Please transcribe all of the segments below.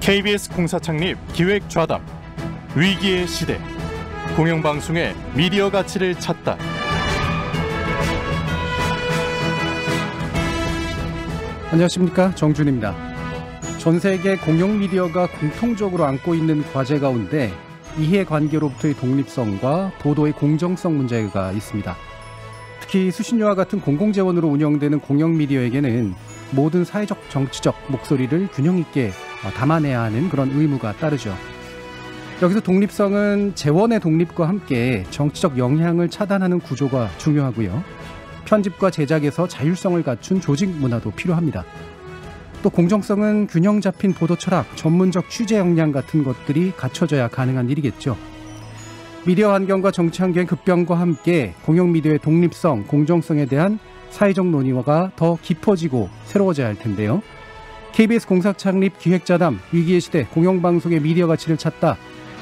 KBS 공사 창립 기획 좌담 위기의 시대 공영방송의 미디어 가치를 찾다. 안녕하십니까, 정준입니다. 전 세계 공영 미디어가 공통적으로 안고 있는 과제 가운데 이해관계로부터의 독립성과 보도의 공정성 문제가 있습니다. 특히 수신료와 같은 공공재원으로 운영되는 공영 미디어에게는 모든 사회적 정치적 목소리를 균형 있게 담아내야 하는 그런 의무가 따르죠. 여기서 독립성은 재원의 독립과 함께 정치적 영향을 차단하는 구조가 중요하고요. 편집과 제작에서 자율성을 갖춘 조직 문화도 필요합니다. 또 공정성은 균형 잡힌 보도 철학, 전문적 취재 역량 같은 것들이 갖춰져야 가능한 일이겠죠. 미디어 환경과 정치 환경의 급변과 함께 공영 미디어의 독립성, 공정성에 대한 사회적 논의가 더 깊어지고 새로워져야 할 텐데요. KBS 공사 창립 기획자담 위기의 시대 공영방송의 미디어 가치를 찾다.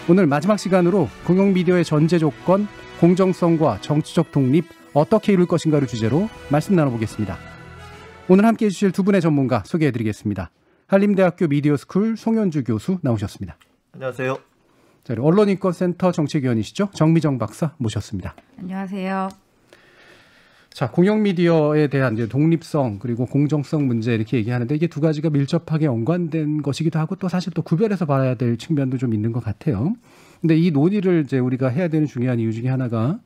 오늘 마지막 시간으로 공영 미디어의 전제 조건, 공정성과 정치적 독립 어떻게 이룰 것인가를 주제로 말씀 나눠보겠습니다. 오늘 함께해 주실 두 분의 전문가 소개해드리겠습니다. 한림대학교 미디어스쿨 송현주 교수 나오셨습니다. 안녕하세요. 자, 언론인권센터 정책위원이시죠? 정미정 박사 모셨습니다. 안녕하세요. 자, 공영 미디어에 대한 이제 독립성 그리고 공정성 문제 이렇게 얘기하는데 이게 두 가지가 밀접하게 연관된 것이기도 하고 또 사실 또 구별해서 봐야 될 측면도 좀 있는 것 같아요. 근데 이 논의를 이제 우리가 해야 되는 중요한 이유 중에 하나가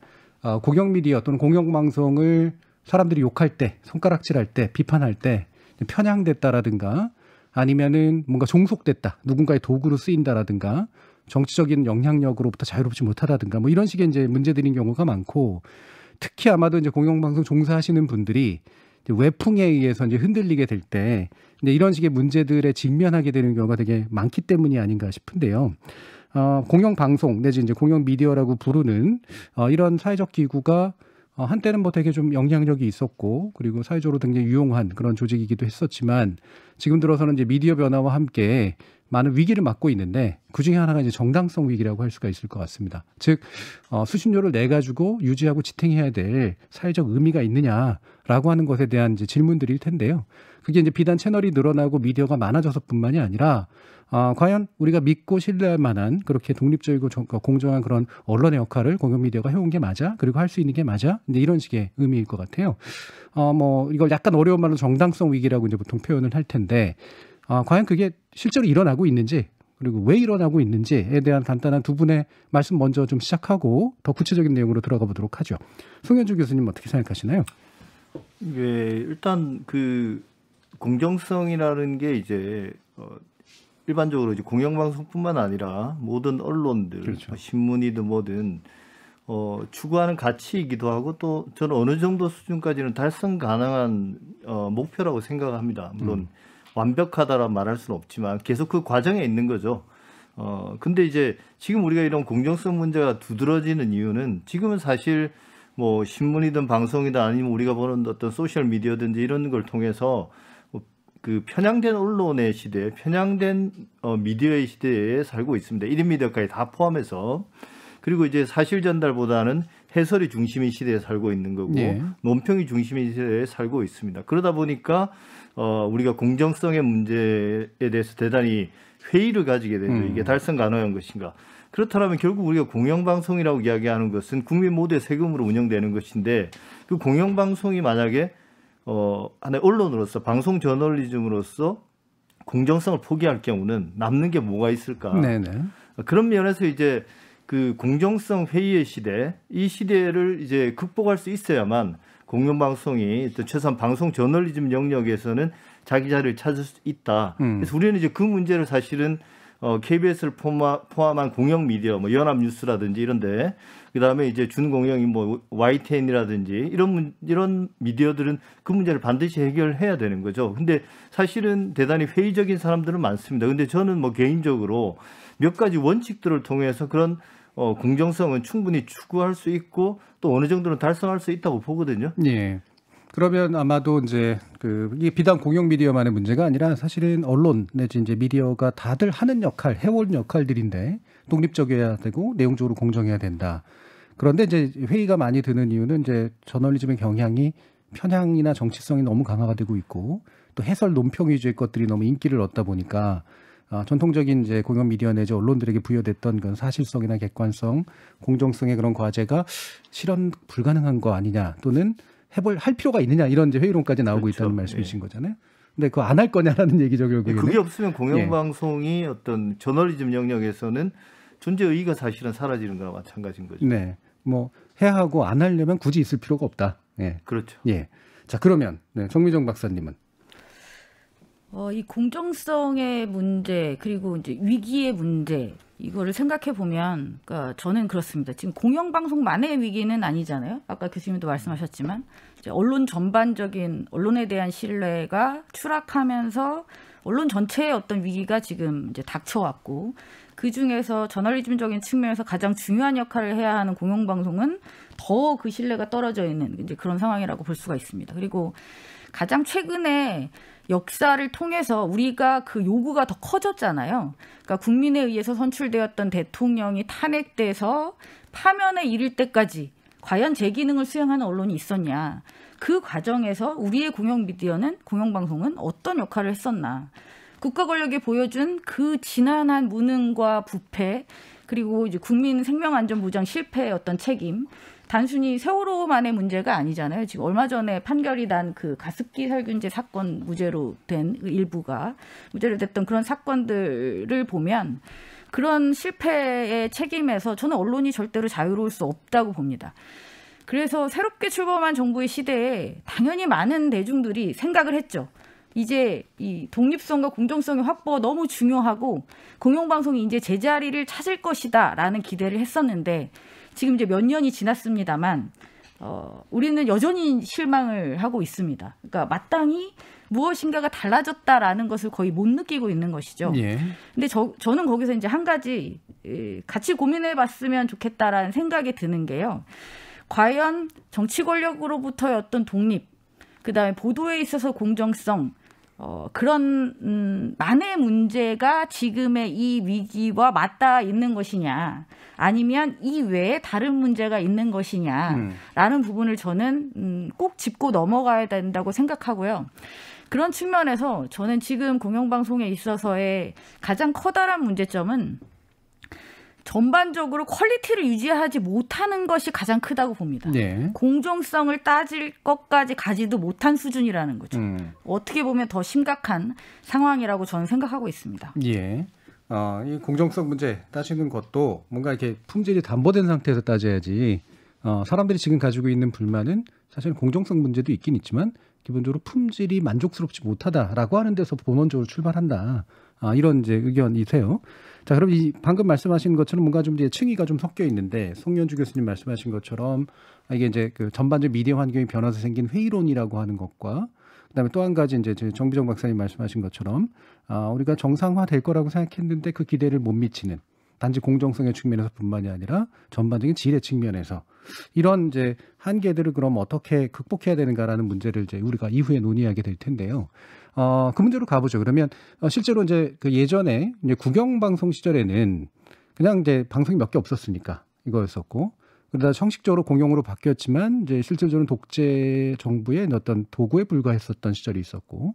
공영 미디어 또는 공영 방송을 사람들이 욕할 때, 손가락질할 때, 비판할 때 편향됐다라든가 아니면은 뭔가 종속됐다, 누군가의 도구로 쓰인다라든가 정치적인 영향력으로부터 자유롭지 못하다든가 뭐 이런 식의 이제 문제들인 경우가 많고, 특히 아마도 이제 공영방송 종사하시는 분들이 외풍에 의해서 이제 흔들리게 될 때 이제 이런 식의 문제들에 직면하게 되는 경우가 되게 많기 때문이 아닌가 싶은데요. 공영방송 내지 이제 공영 미디어라고 부르는 이런 사회적 기구가 한때는 뭐 되게 좀 영향력이 있었고 그리고 사회적으로 굉장히 유용한 그런 조직이기도 했었지만 지금 들어서는 이제 미디어 변화와 함께 많은 위기를 맞고 있는데 그중에 하나가 이제 정당성 위기라고 할 수가 있을 것 같습니다. 즉 수신료를 내 가지고 유지하고 지탱해야 될 사회적 의미가 있느냐라고 하는 것에 대한 이제 질문들일 텐데요. 그게 이제 비단 채널이 늘어나고 미디어가 많아져서뿐만이 아니라 과연 우리가 믿고 신뢰할 만한 그렇게 독립적이고 공정한 그런 언론의 역할을 공영 미디어가 해온 게 맞아? 그리고 할 수 있는 게 맞아? 이제 이런 식의 의미일 것 같아요. 뭐 이걸 약간 어려운 말로 정당성 위기라고 이제 보통 표현을 할 텐데 과연 그게 실제로 일어나고 있는지 그리고 왜 일어나고 있는지에 대한 간단한 두 분의 말씀 먼저 좀 시작하고 더 구체적인 내용으로 들어가 보도록 하죠. 송현주 교수님 어떻게 생각하시나요? 예, 일단 그 공정성이라는 게 이제 일반적으로 이제 공영방송뿐만 아니라 모든 언론들, 그렇죠. 신문이든 뭐든 추구하는 가치이기도 하고 또 저는 어느 정도 수준까지는 달성 가능한 목표라고 생각합니다. 물론 완벽하다라 말할 수는 없지만 계속 그 과정에 있는 거죠. 근데 이제 지금 우리가 이런 공정성 문제가 두드러지는 이유는 지금은 사실 뭐 신문이든 방송이든 아니면 우리가 보는 어떤 소셜 미디어든지 이런 걸 통해서 그 편향된 언론의 시대, 편향된 미디어의 시대에 살고 있습니다. 1인 미디어까지 다 포함해서. 그리고 이제 사실 전달보다는 해설이 중심인 시대에 살고 있는 거고 예. 논평이 중심인 시대에 살고 있습니다. 그러다 보니까 우리가 공정성의 문제에 대해서 대단히 회의를 가지게 되죠. 이게 달성 가능한 것인가. 그렇다면 결국 우리가 공영방송이라고 이야기하는 것은 국민 모두의 세금으로 운영되는 것인데 그 공영방송이 만약에 하나의 언론으로서 방송 저널리즘으로서 공정성을 포기할 경우는 남는 게 뭐가 있을까? 네네. 그런 면에서 이제 그 공정성 회의의 시대, 이 시대를 이제 극복할 수 있어야만 공영방송이 또 최소한 방송 저널리즘 영역에서는 자기 자리를 찾을 수 있다. 그래서 우리는 이제 그 문제를 사실은 KBS를 포함한 공영 미디어, 뭐 연합뉴스라든지 이런데, 그 다음에 이제 준공영인 뭐 YTN이라든지 이런 미디어들은 그 문제를 반드시 해결해야 되는 거죠. 근데 사실은 대단히 회의적인 사람들은 많습니다. 근데 저는 뭐 개인적으로 몇 가지 원칙들을 통해서 그런 공정성은 충분히 추구할 수 있고 또 어느 정도는 달성할 수 있다고 보거든요. 예. 그러면 아마도 이제 이게 비단 공영 미디어만의 문제가 아니라 사실은 언론 내지 이제 미디어가 다들 하는 역할, 해온 역할들인데 독립적이어야 되고 내용적으로 공정해야 된다. 그런데 이제 회의가 많이 드는 이유는 이제 저널리즘의 경향이 편향이나 정치성이 너무 강화가 되고 있고 또 해설 논평 위주의 것들이 너무 인기를 얻다 보니까 전통적인 이제 공영 미디어 내지 언론들에게 부여됐던 그런 사실성이나 객관성, 공정성의 그런 과제가 실현 불가능한 거 아니냐 또는 할 필요가 있느냐 이런 이제 회의론까지 나오고 그렇죠. 있다는 말씀이신 거잖아요. 근데 그거 안 할 거냐라는 얘기죠 결국에는. 그게 없으면 공영방송이 어떤 저널리즘 영역에서는 존재 의의가 사실은 사라지는 거나 마찬가지인 거죠. 네, 뭐 해야 하고 안 하려면 굳이 있을 필요가 없다. 예, 그렇죠. 예. 자 그러면 정미정 박사님은 이 공정성의 문제 그리고 이제 위기의 문제 이거를 생각해 보면, 그러니까 저는 그렇습니다. 지금 공영방송만의 위기는 아니잖아요. 아까 교수님도 말씀하셨지만 이제 언론 전반적인 언론에 대한 신뢰가 추락하면서 언론 전체의 어떤 위기가 지금 이제 닥쳐왔고, 그 중에서 저널리즘적인 측면에서 가장 중요한 역할을 해야 하는 공영방송은 더 그 신뢰가 떨어져 있는 이제 그런 상황이라고 볼 수가 있습니다. 그리고 가장 최근에 역사를 통해서 우리가 그 요구가 더 커졌잖아요. 그러니까 국민에 의해서 선출되었던 대통령이 탄핵돼서 파면에 이를 때까지 과연 제 기능을 수행하는 언론이 있었냐. 그 과정에서 우리의 공영방송은 어떤 역할을 했었나. 국가 권력이 보여준 그 지난한 무능과 부패, 그리고 이제 국민 생명안전보장 실패의 어떤 책임, 단순히 세월호만의 문제가 아니잖아요. 지금 얼마 전에 판결이 난 그 가습기 살균제 사건 무죄로 된 일부가 무죄로 됐던 그런 사건들을 보면 그런 실패의 책임에서 저는 언론이 절대로 자유로울 수 없다고 봅니다. 그래서 새롭게 출범한 정부의 시대에 당연히 많은 대중들이 생각을 했죠. 이제 이 독립성과 공정성의 확보가 너무 중요하고 공영방송이 이제 제자리를 찾을 것이다라는 기대를 했었는데 지금 이제 몇 년이 지났습니다만 우리는 여전히 실망을 하고 있습니다. 그러니까 마땅히 무엇인가가 달라졌다라는 것을 거의 못 느끼고 있는 것이죠. 예. 근데 저는 거기서 이제 한 가지 같이 고민해봤으면 좋겠다라는 생각이 드는 게요. 과연 정치 권력으로부터의 어떤 독립, 그다음에 보도에 있어서 공정성, 그런 만의 문제가 지금의 이 위기와 맞닿아 있는 것이냐, 아니면 이 외에 다른 문제가 있는 것이냐라는 부분을 저는 꼭 짚고 넘어가야 된다고 생각하고요. 그런 측면에서 저는 지금 공영방송에 있어서의 가장 커다란 문제점은 전반적으로 퀄리티를 유지하지 못하는 것이 가장 크다고 봅니다. 네. 공정성을 따질 것까지 가지도 못한 수준이라는 거죠. 어떻게 보면 더 심각한 상황이라고 저는 생각하고 있습니다. 예. 이 공정성 문제 따지는 것도 뭔가 이렇게 품질이 담보된 상태에서 따져야지. 사람들이 지금 가지고 있는 불만은 사실 공정성 문제도 있긴 있지만 기본적으로 품질이 만족스럽지 못하다라고 하는 데서 본원적으로 출발한다. 이런 이제 의견이세요. 자, 그럼 이 방금 말씀하신 것처럼 뭔가 좀 이제 층위가 좀 섞여 있는데 송년주 교수님 말씀하신 것처럼 이게 이제 그 전반적 미디어 환경이 변화해서 생긴 회의론이라고 하는 것과 그다음에 또 한 가지 이제 정비정 박사님 말씀하신 것처럼 우리가 정상화 될 거라고 생각했는데 그 기대를 못 미치는 단지 공정성의 측면에서뿐만이 아니라 전반적인 질의 측면에서 이런 이제 한계들을 그럼 어떻게 극복해야 되는가라는 문제를 이제 우리가 이후에 논의하게 될 텐데요. 그 문제로 가보죠. 그러면 실제로 이제 그 예전에 이제 국영방송 시절에는 그냥 이제 방송이 몇 개 없었으니까 이거였었고, 그러다 형식적으로 공영으로 바뀌었지만 이제 실질적으로 독재 정부의 어떤 도구에 불과했었던 시절이 있었고,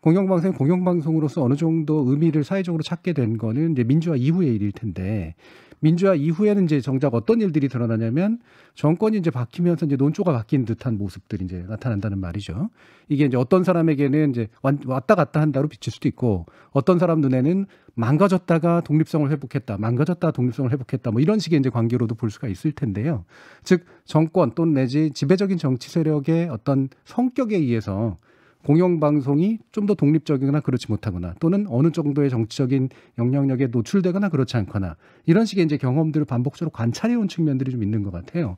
공영방송이 공영방송으로서 어느 정도 의미를 사회적으로 찾게 된 거는 이제 민주화 이후의 일일 텐데, 민주화 이후에는 이제 정작 어떤 일들이 드러나냐면 정권이 이제 바뀌면서 이제 논조가 바뀐 듯한 모습들이 이제 나타난다는 말이죠. 이게 이제 어떤 사람에게는 이제 왔다 갔다 한다로 비칠 수도 있고, 어떤 사람 눈에는 망가졌다가 독립성을 회복했다, 망가졌다가 독립성을 회복했다, 뭐 이런 식의 이제 관계로도 볼 수가 있을 텐데요. 즉 정권 또는 내지 지배적인 정치 세력의 어떤 성격에 의해서 공영방송이 좀 더 독립적이거나 그렇지 못하거나 또는 어느 정도의 정치적인 영향력에 노출되거나 그렇지 않거나 이런 식의 이제 경험들을 반복적으로 관찰해온 측면들이 좀 있는 것 같아요.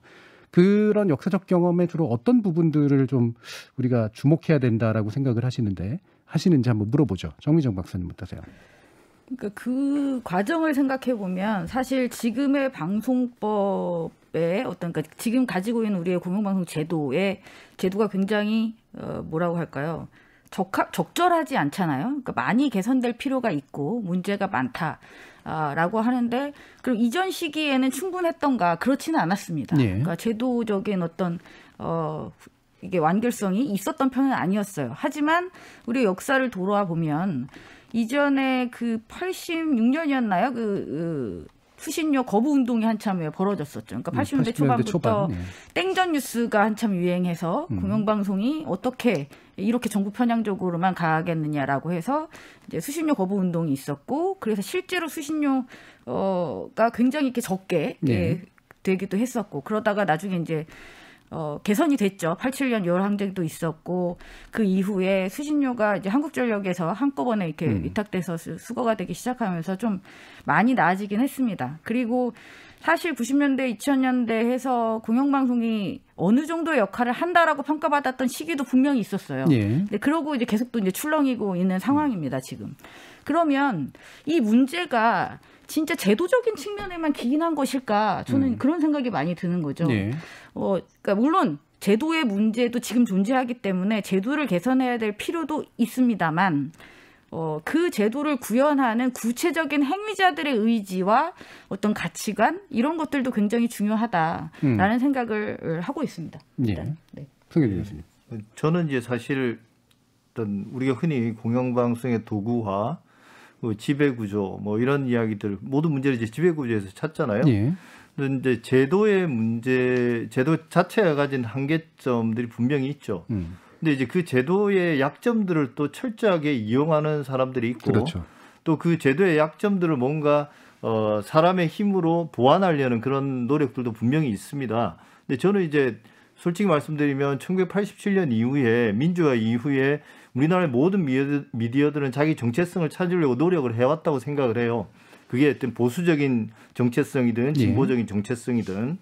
그런 역사적 경험에 주로 어떤 부분들을 좀 우리가 주목해야 된다라고 생각을 하시는지 한번 물어보죠. 정미정 박사님 어떠세요? 그러니까 그 과정을 생각해 보면 사실 지금의 방송법의 어떤 그러니까 지금 가지고 있는 우리의 공영방송 제도가 굉장히 뭐라고 할까요? 적절하지 않잖아요. 그러니까 많이 개선될 필요가 있고 문제가 많다라고 하는데 그럼 이전 시기에는 충분했던가 그렇지는 않았습니다. 예. 그러니까 제도적인 어떤 이게 완결성이 있었던 편은 아니었어요. 하지만 우리 역사를 돌아보면 이전에 그 86년이었나요? 그 수신료 거부 운동이 한참 벌어졌었죠. 그러니까 80년대 초반부터 땡전 뉴스가 한참 유행해서 공영방송이 어떻게 이렇게 정부 편향적으로만 가겠느냐라고 해서 이제 수신료 거부 운동이 있었고, 그래서 실제로 수신료가 굉장히 이렇게 적게 되기도 했었고, 그러다가 나중에 이제 개선이 됐죠. 87년 6월 항쟁도 있었고, 그 이후에 수신료가 이제 한국전력에서 한꺼번에 이렇게 위탁돼서 수거가 되기 시작하면서 좀 많이 나아지긴 했습니다. 그리고 사실 90년대, 2000년대 해서 공영방송이 어느 정도의 역할을 한다라고 평가받았던 시기도 분명히 있었어요. 근데 그러고 이제 계속 또 이제 출렁이고 있는 상황입니다, 지금. 그러면 이 문제가 진짜 제도적인 측면에만 기인한 것일까? 저는 그런 생각이 많이 드는 거죠. 그러니까 물론 제도의 문제도 지금 존재하기 때문에 제도를 개선해야 될 필요도 있습니다만, 그 제도를 구현하는 구체적인 행위자들의 의지와 어떤 가치관, 이런 것들도 굉장히 중요하다라는 생각을 하고 있습니다. 일단. 네. 송혜진 교수님. 저는 이제 사실 어떤 우리가 흔히 공영방송의 도구화, 지배구조 뭐 이런 이야기들 모든 문제를 이제 지배구조에서 찾잖아요. 그런데 제도의 문제, 제도 자체가 가진 한계점들이 분명히 있죠. 근데 이제 그 제도의 약점들을 또 철저하게 이용하는 사람들이 있고, 또 그 제도의 약점들을 뭔가 사람의 힘으로 보완하려는 그런 노력들도 분명히 있습니다. 근데 저는 이제 솔직히 말씀드리면 1987년 이후에, 민주화 이후에 우리나라의 모든 미디어들은 자기 정체성을 찾으려고 노력을 해왔다고 생각을 해요. 그게 어떤 보수적인 정체성이든 진보적인 정체성이든.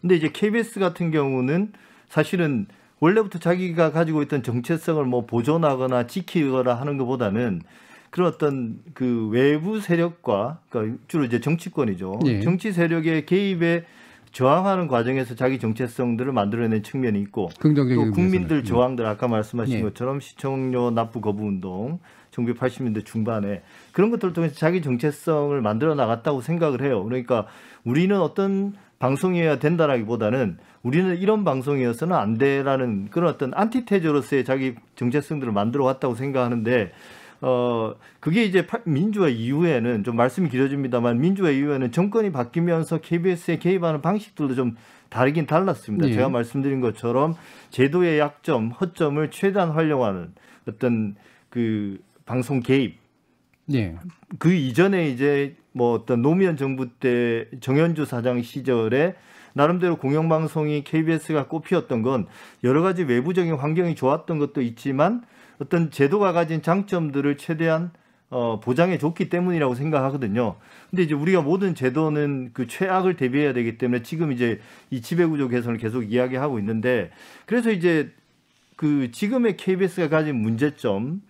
근데 이제 KBS 같은 경우는 사실은 원래부터 자기가 가지고 있던 정체성을 뭐 보존하거나 지키거나 하는 것보다는 그런 어떤 그 외부 세력과, 그러니까 주로 이제 정치권이죠. 정치 세력의 개입에 저항하는 과정에서 자기 정체성들을 만들어낸 측면이 있고, 또 국민들 저항들, 아까 말씀하신 것처럼 시청료 납부 거부 운동 1980년대 중반에 그런 것들을 통해서 자기 정체성을 만들어 나갔다고 생각을 해요. 그러니까 우리는 어떤 방송이어야 된다라기보다는 우리는 이런 방송이어서는 안 돼라는 그런 어떤 안티테저로서의 자기 정체성들을 만들어 왔다고 생각하는데, 그게 이제 민주화 이후에는, 좀 말씀이 길어집니다만, 민주화 이후에는 정권이 바뀌면서 KBS에 개입하는 방식들도 좀 다르긴 달랐습니다. 제가 말씀드린 것처럼 제도의 약점, 허점을 최대한 활용하는 어떤 그 방송 개입. 그 이전에 이제 뭐 어떤 노무현 정부 때 정현주 사장 시절에 나름대로 공영방송이 KBS가 꼽히었던 건 여러 가지 외부적인 환경이 좋았던 것도 있지만 어떤 제도가 가진 장점들을 최대한 보장해 줬기 때문이라고 생각하거든요. 근데 이제 우리가 모든 제도는 그 최악을 대비해야 되기 때문에 지금 이제 이 지배구조 개선을 계속 이야기하고 있는데, 그래서 이제 그 지금의 KBS가 가진 문제점을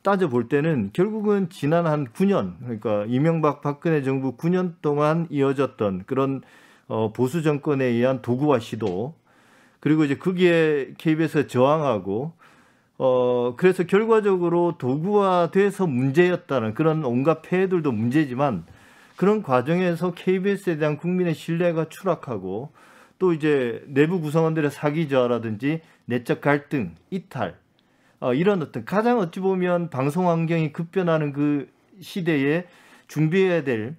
따져볼 때는 결국은 지난 한 9년, 그러니까 이명박 박근혜 정부 9년 동안 이어졌던 그런 보수 정권에 의한 도구화 시도, 그리고 이제 거기에 KBS가 저항하고, 그래서 결과적으로 도구화돼서 문제였다는 그런 온갖 폐해들도 문제지만, 그런 과정에서 KBS에 대한 국민의 신뢰가 추락하고, 또 이제 내부 구성원들의 사기 저하라든지 내적 갈등, 이탈, 이런 어떤 가장 어찌 보면 방송 환경이 급변하는 그 시대에 준비해야 될,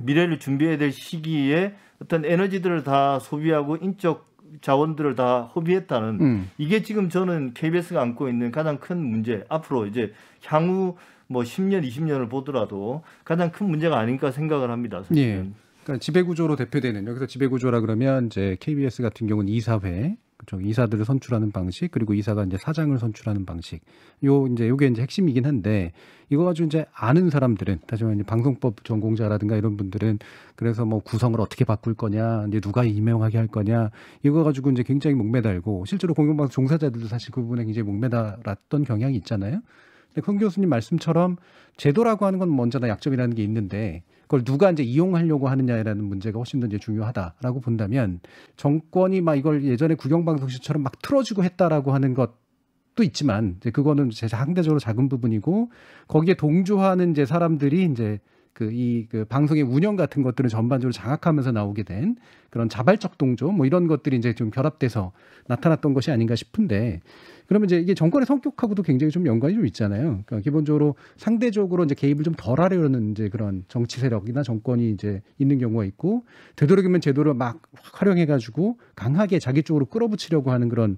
미래를 준비해야 될 시기에 어떤 에너지들을 다 소비하고 인적 자원들을 다 허비했다는, 이게 지금 저는 KBS가 안고 있는 가장 큰 문제, 앞으로 이제 향후 뭐 10년, 20년을 보더라도 가장 큰 문제가 아닌가 생각을 합니다. 사실은. 그러니까 지배구조로 대표되는, 여기서 지배구조라 그러면 이제 KBS 같은 경우는 이사회, 그렇죠. 이사들을 선출하는 방식, 그리고 이사가 이제 사장을 선출하는 방식. 요게 이제 핵심이긴 한데, 이거 가지고 이제 아는 사람들은, 다시 말하면 이제 방송법 전공자라든가 이런 분들은 그래서 뭐 구성을 어떻게 바꿀 거냐, 이제 누가 임명하게 할 거냐, 이거 가지고 이제 굉장히 목매달고, 실제로 공영방송 종사자들도 사실 그 부분에 굉장히 목매달았던 경향이 있잖아요. 근데 권 교수님 말씀처럼 제도라고 하는 건 뭐 언제나 약점이라는 게 있는데, 그걸 누가 이제 이용하려고 하느냐라는 문제가 훨씬 더 이제 중요하다라고 본다면, 정권이 막 이걸 예전에 국영방송시처럼 막 틀어주고 했다라고 하는 것도 있지만, 이제 그거는 상대적으로 작은 부분이고, 거기에 동조하는 이제 사람들이 이제 그 방송의 운영 같은 것들을 전반적으로 장악하면서 나오게 된 그런 자발적 동조 뭐 이런 것들이 이제 좀 결합돼서 나타났던 것이 아닌가 싶은데 그러면 이제 이게 정권의 성격하고도 굉장히 좀 연관이 좀 있잖아요. 그러니까 기본적으로 상대적으로 이제 개입을 좀 덜 하려는 이제 그런 정치 세력이나 정권이 이제 있는 경우가 있고 되도록이면 제도를 막 활용해가지고 강하게 자기 쪽으로 끌어붙이려고 하는 그런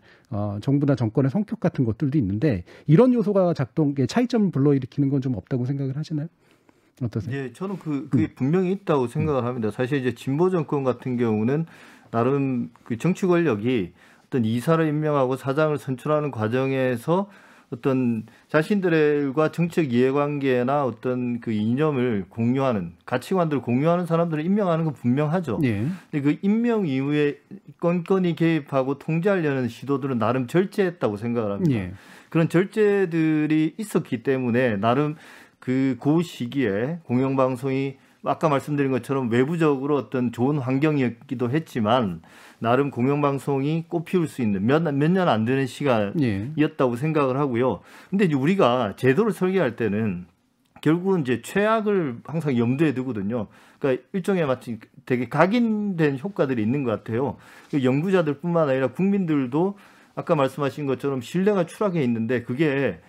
정부나 정권의 성격 같은 것들도 있는데 이런 요소가 차이점을 불러일으키는 건 좀 없다고 생각을 하시나요? 어떠세요? 예, 저는 그게 분명히 있다고 생각을 합니다. 사실 이제 진보 정권 같은 경우는 나름 그 정치 권력이 어떤 이사를 임명하고 사장을 선출하는 과정에서 어떤 자신들과 정치적 이해관계나 어떤 그 이념을 공유하는 가치관들을 공유하는 사람들을 임명하는 건 분명하죠. 예. 근데 그 임명 이후에 건건히 개입하고 통제하려는 시도들은 나름 절제했다고 생각을 합니다. 예. 그런 절제들이 있었기 때문에 나름 그 시기에 공영방송이 아까 말씀드린 것처럼 외부적으로 어떤 좋은 환경이었기도 했지만 나름 공영방송이 꽃피울 수 있는 몇 년 안 되는 시간이었다고 생각을 하고요. 근데 이제 우리가 제도를 설계할 때는 결국은 이제 최악을 항상 염두에 두거든요. 그러니까 일종의 마치 되게 각인된 효과들이 있는 것 같아요. 연구자들뿐만 아니라 국민들도 아까 말씀하신 것처럼 신뢰가 추락해 있는데 그게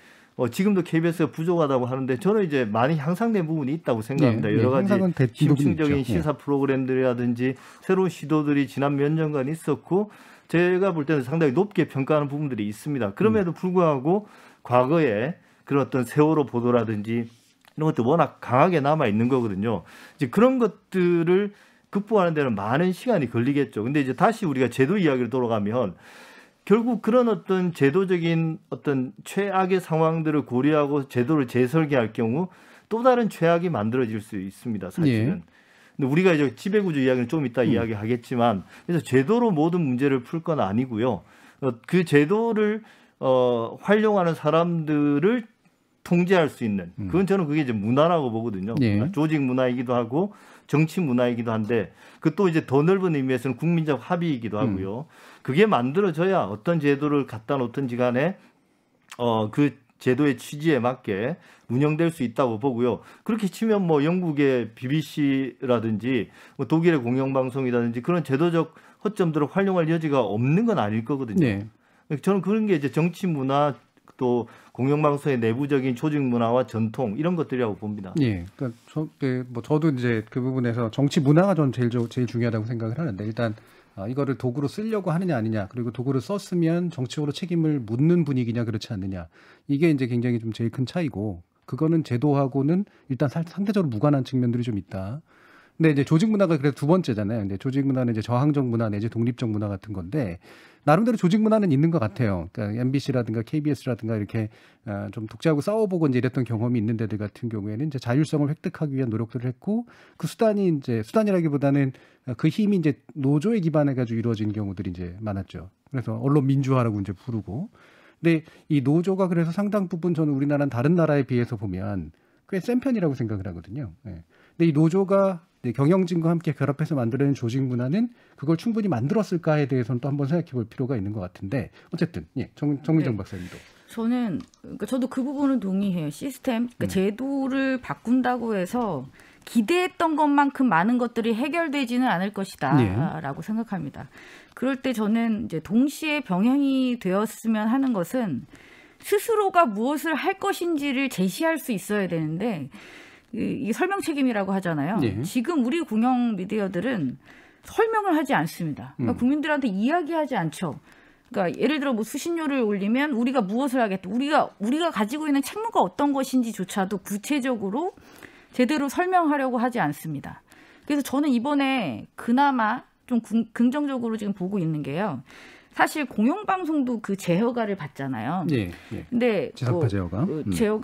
지금도 KBS가 부족하다고 하는데 저는 이제 많이 향상된 부분이 있다고 생각합니다. 여러 가지 심층적인 시사 프로그램들이라든지 새로운 시도들이 지난 몇 년간 있었고 제가 볼 때는 상당히 높게 평가하는 부분들이 있습니다. 그럼에도 불구하고 과거에 그런 어떤 세월호 보도라든지 이런 것도 워낙 강하게 남아 있는 거거든요. 이제 그런 것들을 극복하는 데는 많은 시간이 걸리겠죠. 근데 이제 다시 우리가 제도 이야기로 돌아가면 결국 그런 어떤 제도적인 어떤 최악의 상황들을 고려하고 제도를 재설계할 경우 또 다른 최악이 만들어질 수 있습니다. 사실은. 예. 근데 우리가 이제 지배구조 이야기는 좀 이따 이야기하겠지만 그래서 제도로 모든 문제를 풀 건 아니고요. 그 제도를 활용하는 사람들을 통제할 수 있는 그건 저는 그게 이제 문화라고 보거든요. 예. 조직 문화이기도 하고 정치 문화이기도 한데 그 또 이제 더 넓은 의미에서는 국민적 합의이기도 하고요. 그게 만들어져야 어떤 제도를 갖다 놓든지 간에 그 제도의 취지에 맞게 운영될 수 있다고 보고요. 그렇게 치면 뭐 영국의 BBC라든지 뭐 독일의 공영방송이라든지 그런 제도적 허점들을 활용할 여지가 없는 건 아닐 거거든요. 네. 저는 그런 게 이제 정치 문화 또 공영방송의 내부적인 조직 문화와 전통 이런 것들이라고 봅니다. 예, 그러니까 저도 이제 그 부분에서 정치 문화가 저는 제일 중요하다고 생각을 하는데 일단 이거를 도구로 쓰려고 하느냐 아니냐 그리고 도구를 썼으면 정치적으로 책임을 묻는 분위기냐 그렇지 않느냐 이게 이제 굉장히 좀 제일 큰 차이고 그거는 제도하고는 일단 상대적으로 무관한 측면들이 좀 있다. 근데 이제 조직 문화가 그래도 두 번째잖아요. 근데 조직 문화는 이제 저항적 문화 내지 독립적 문화 같은 건데 나름대로 조직 문화는 있는 것 같아요. 그러니까 MBC라든가 KBS라든가 이렇게 좀 독자하고 싸워보고 이제 이랬던 경험이 있는 데들 같은 경우에는 이제 자율성을 획득하기 위한 노력들을 했고 그 수단이 이제 수단이라기보다는 그 힘이 이제 노조에 기반해가지고 이루어진 경우들이 이제 많았죠. 그래서 언론 민주화라고 이제 부르고. 근데 이 노조가 그래서 상당 부분 저는 우리나라는 다른 나라에 비해서 보면 꽤 센 편이라고 생각을 하거든요. 네. 근데 이 노조가 경영진과 함께 결합해서 만들어낸 조직 문화는 그걸 충분히 만들었을까에 대해서는 또 한번 생각해 볼 필요가 있는 것 같은데 어쨌든 정민정 박사님도 저도 그 부분은 동의해요. 시스템 제도를 바꾼다고 해서 기대했던 것만큼 많은 것들이 해결되지는 않을 것이다라고 생각합니다. 그럴 때 저는 이제 동시에 병행이 되었으면 하는 것은 스스로가 무엇을 할 것인지를 제시할 수 있어야 되는데 이 설명 책임이라고 하잖아요. 네. 지금 우리 공영 미디어들은 설명을 하지 않습니다. 그러니까 국민들한테 이야기하지 않죠. 그러니까 예를 들어 뭐 수신료를 올리면 우리가 무엇을 하겠다. 우리가 가지고 있는 책무가 어떤 것인지조차도 구체적으로 제대로 설명하려고 하지 않습니다. 그래서 저는 이번에 그나마 좀 긍정적으로 지금 보고 있는 게요. 사실 공영방송도 그 제허가를 받잖아요. 예. 근데 지상파 제허가.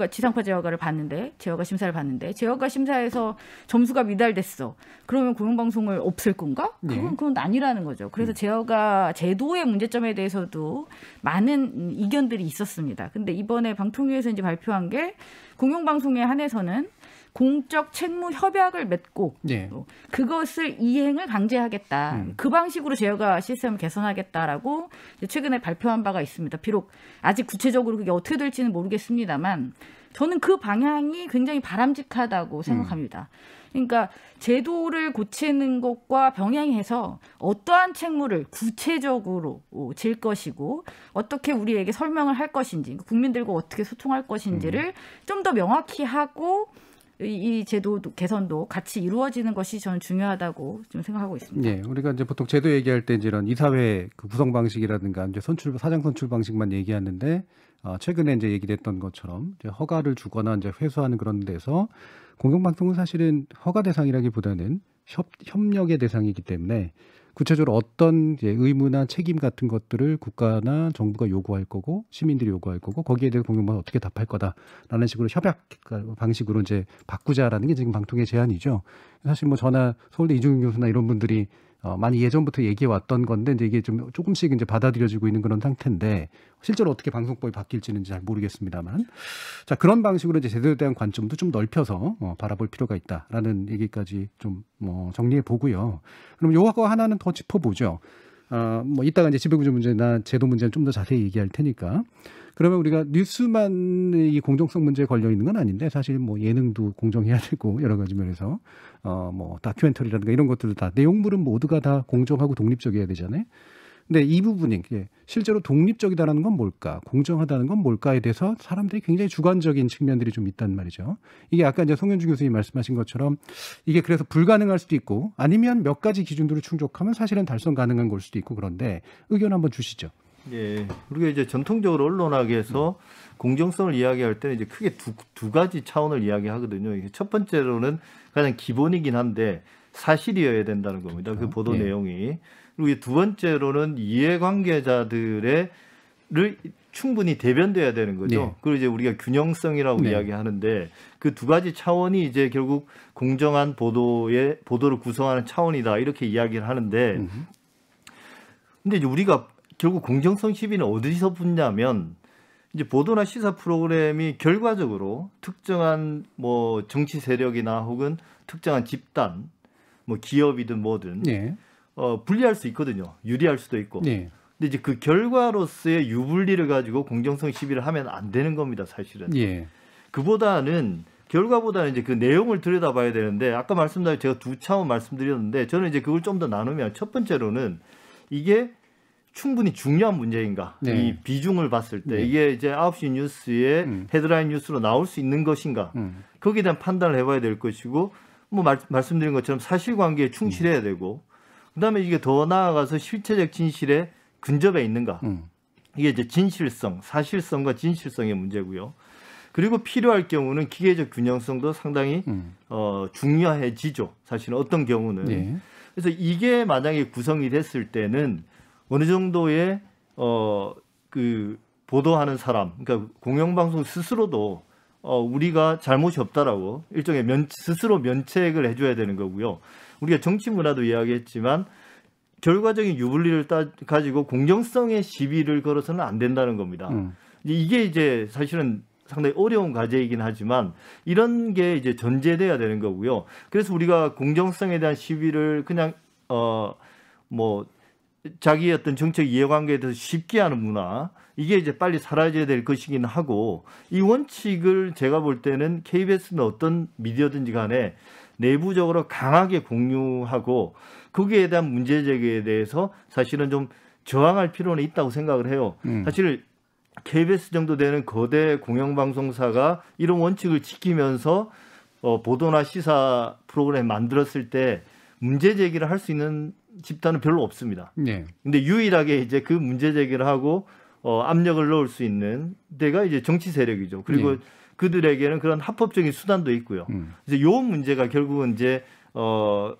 지상파 제허가를 봤는데 제허가 심사를 봤는데 제허가 심사에서 점수가 미달됐어. 그러면 공영방송을 없앨 건가? 그건 아니라는 거죠. 그래서 제허가 제도의 문제점에 대해서도 많은 이견들이 있었습니다. 근데 이번에 방통위에서 이제 발표한 게 공영방송에 한해서는 공적 책무 협약을 맺고 예. 또 그것을 이행을 강제하겠다. 그 방식으로 제어가 시스템을 개선하겠다라고 최근에 발표한 바가 있습니다. 비록 아직 구체적으로 그게 어떻게 될지는 모르겠습니다만 저는 그 방향이 굉장히 바람직하다고 생각합니다. 그러니까 제도를 고치는 것과 병행해서 어떠한 책무를 구체적으로 질 것이고 어떻게 우리에게 설명을 할 것인지 국민들과 어떻게 소통할 것인지를 좀 더 명확히 하고 이 제도 개선도 같이 이루어지는 것이 저는 중요하다고 좀 생각하고 있습니다. 예, 우리가 이제 보통 제도 얘기할 때 이제 이런 이사회 그 구성 방식이라든가 이제 사장 선출 방식만 얘기하는데 최근에 이제 얘기됐던 것처럼 이제 허가를 주거나 이제 회수하는 그런 데서 공영방송은 사실은 허가 대상이라기보다는 협력의 대상이기 때문에 구체적으로 어떤 이제 의무나 책임 같은 것들을 국가나 정부가 요구할 거고 시민들이 요구할 거고 거기에 대해서 공영방송은 어떻게 답할 거다라는 식으로 협약 방식으로 이제 바꾸자라는 게 지금 방통의 제안이죠. 사실 뭐 저나 서울대 이중윤 교수나 이런 분들이 많이 예전부터 얘기해 왔던 건데 이제 이게 좀 조금씩 이제 받아들여지고 있는 그런 상태인데 실제로 어떻게 방송법이 바뀔지는 잘 모르겠습니다만 자 그런 방식으로 이제 제도에 대한 관점도 좀 넓혀서 바라볼 필요가 있다라는 얘기까지 좀 정리해 보고요. 그럼 요거 하나는 더 짚어보죠. 뭐 이따가 이제 지배구조 문제나 제도 문제는 좀 더 자세히 얘기할 테니까. 그러면 우리가 뉴스만 이 공정성 문제에 걸려 있는 건 아닌데 사실 뭐 예능도 공정해야 되고 여러 가지 면에서 뭐 다큐멘터리라든가 이런 것들도 다 내용물은 모두가 다 공정하고 독립적이어야 되잖아요. 근데 이 부분이 실제로 독립적이다라는 건 뭘까, 공정하다는 건 뭘까에 대해서 사람들이 굉장히 주관적인 측면들이 좀 있단 말이죠. 이게 아까 이제 송현주 교수님 말씀하신 것처럼 이게 그래서 불가능할 수도 있고 아니면 몇 가지 기준들을 충족하면 사실은 달성 가능한 걸 수도 있고 그런데 의견 한번 주시죠. 예, 우리가 이제 전통적으로 언론학에서 공정성을 이야기할 때는 이제 크게 두 가지 차원을 이야기하거든요. 첫 번째로는 가장 기본이긴 한데 사실이어야 된다는 겁니다. 그렇죠. 그 보도 예. 내용이. 그리고 두 번째로는 이해관계자들을 충분히 대변돼야 되는 거죠. 네. 그리고 이제 우리가 균형성이라고 네. 이야기하는데 그 두 가지 차원이 이제 결국 공정한 보도를 구성하는 차원이다 이렇게 이야기를 하는데 근데 이제 우리가 결국 공정성 시비는 어디서 붙냐면 이제 보도나 시사 프로그램이 결과적으로 특정한 뭐 정치 세력이나 혹은 특정한 집단, 뭐 기업이든 뭐든 네. 불리할 수 있거든요. 유리할 수도 있고. 네. 근데 이제 그 결과로서의 유불리를 가지고 공정성 시비를 하면 안 되는 겁니다, 사실은. 예. 결과보다는 이제 그 내용을 들여다봐야 되는데 아까 말씀드린 제가 두 차원 말씀드렸는데 저는 이제 그걸 좀 더 나누면 첫 번째로는 이게 충분히 중요한 문제인가? 네. 이 비중을 봤을 때 네. 이게 이제 9시 뉴스에 헤드라인 뉴스로 나올 수 있는 것인가? 거기에 대한 판단을 해봐야 될 것이고 뭐 말씀드린 것처럼 사실관계에 충실해야 되고 그다음에 이게 더 나아가서 실체적 진실에 근접해 있는가? 이게 이제 진실성, 사실성과 진실성의 문제고요. 그리고 필요할 경우는 기계적 균형성도 상당히 중요해지죠. 사실은 어떤 경우는. 네. 그래서 이게 만약에 구성이 됐을 때는 어느 정도의 그 보도하는 사람, 그러니까 공영방송 스스로도 우리가 잘못이 없다라고 일종의 스스로 면책을 해줘야 되는 거고요. 우리가 정치 문화도 이야기했지만 결과적인 유불리를 가지고 공정성의 시비를 걸어서는 안 된다는 겁니다. 이게 이제 사실은 상당히 어려운 과제이긴 하지만 이런 게 이제 전제돼야 되는 거고요. 그래서 우리가 공정성에 대한 시비를 그냥 뭐 자기의 어떤 정책 이해관계에 대해서 쉽게 하는 문화 이게 이제 빨리 사라져야 될 것이긴 하고 이 원칙을 제가 볼 때는 KBS는 어떤 미디어든지 간에 내부적으로 강하게 공유하고 거기에 대한 문제 제기에 대해서 사실은 좀 저항할 필요는 있다고 생각을 해요. 사실 KBS 정도 되는 거대 공영방송사가 이런 원칙을 지키면서 보도나 시사 프로그램 만들었을 때 문제 제기를 할 수 있는 집단은 별로 없습니다. 네. 근데 유일하게 이제 그 문제 제기를 하고 압력을 넣을 수 있는 데가 이제 정치 세력이죠. 그리고 네. 그들에게는 그런 합법적인 수단도 있고요. 그래서 요 문제가 결국은 이제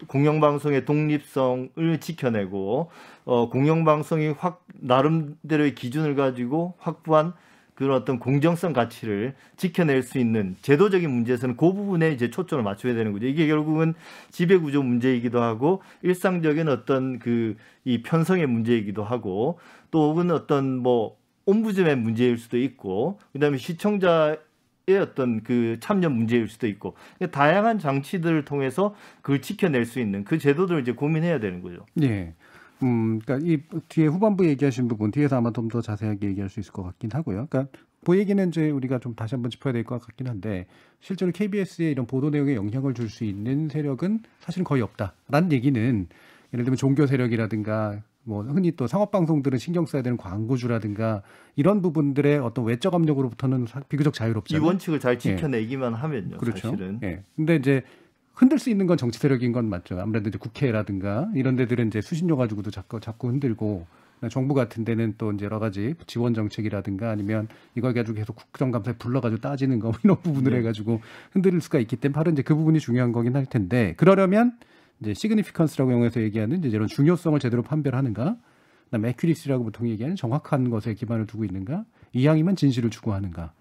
공영방송의 독립성을 지켜내고 공영방송이 나름대로의 기준을 가지고 확보한 그런 어떤 공정성 가치를 지켜낼 수 있는 제도적인 문제에서는 그 부분에 이제 초점을 맞춰야 되는 거죠. 이게 결국은 지배구조 문제이기도 하고 일상적인 어떤 이 편성의 문제이기도 하고 또 혹은 어떤 뭐 옴부즘의 문제일 수도 있고 그다음에 시청자의 어떤 그 참여 문제일 수도 있고 다양한 장치들을 통해서 그걸 지켜낼 수 있는 그 제도들을 이제 고민해야 되는 거죠. 예. 그러니까 이 뒤에 후반부 얘기하신 부분 뒤에서 아마 좀 더 자세하게 얘기할 수 있을 것 같긴 하고요. 그러니까 그 얘기는 이제 우리가 좀 다시 한번 짚어야 될 것 같긴 한데 실제로 KBS에 이런 보도 내용에 영향을 줄 수 있는 세력은 사실은 거의 없다라는 얘기는 예를 들면 종교 세력이라든가 뭐 흔히 또 상업방송들은 신경 써야 되는 광고주라든가 이런 부분들의 어떤 외적 압력으로부터는 비교적 자유롭잖아요. 이 원칙을 잘 지켜내기만 하면요. 그렇죠. 사실은. 예. 근데 이제 흔들 수 있는 건 정치 세력인 건 맞죠. 아무래도 이제 국회라든가 이런 데들은 이제 수신료 가지고도 자꾸 흔들고 정부 같은 데는 또 이제 여러 가지 지원 정책이라든가 아니면 이걸 가지고 계속 국정감사에 불러가지고 따지는 거 이런 부분을 네. 해가지고 흔들릴 수가 있기 때문에 바로 이제 그 부분이 중요한 거긴 할 텐데 그러려면 이제 시그니피컨스라고 영어에서 얘기하는 이제 이런 중요성을 제대로 판별하는가, 그다음에 에큐리시라고 보통 얘기하는 정확한 것에 기반을 두고 있는가, 이왕이면 진실을 추구하는가,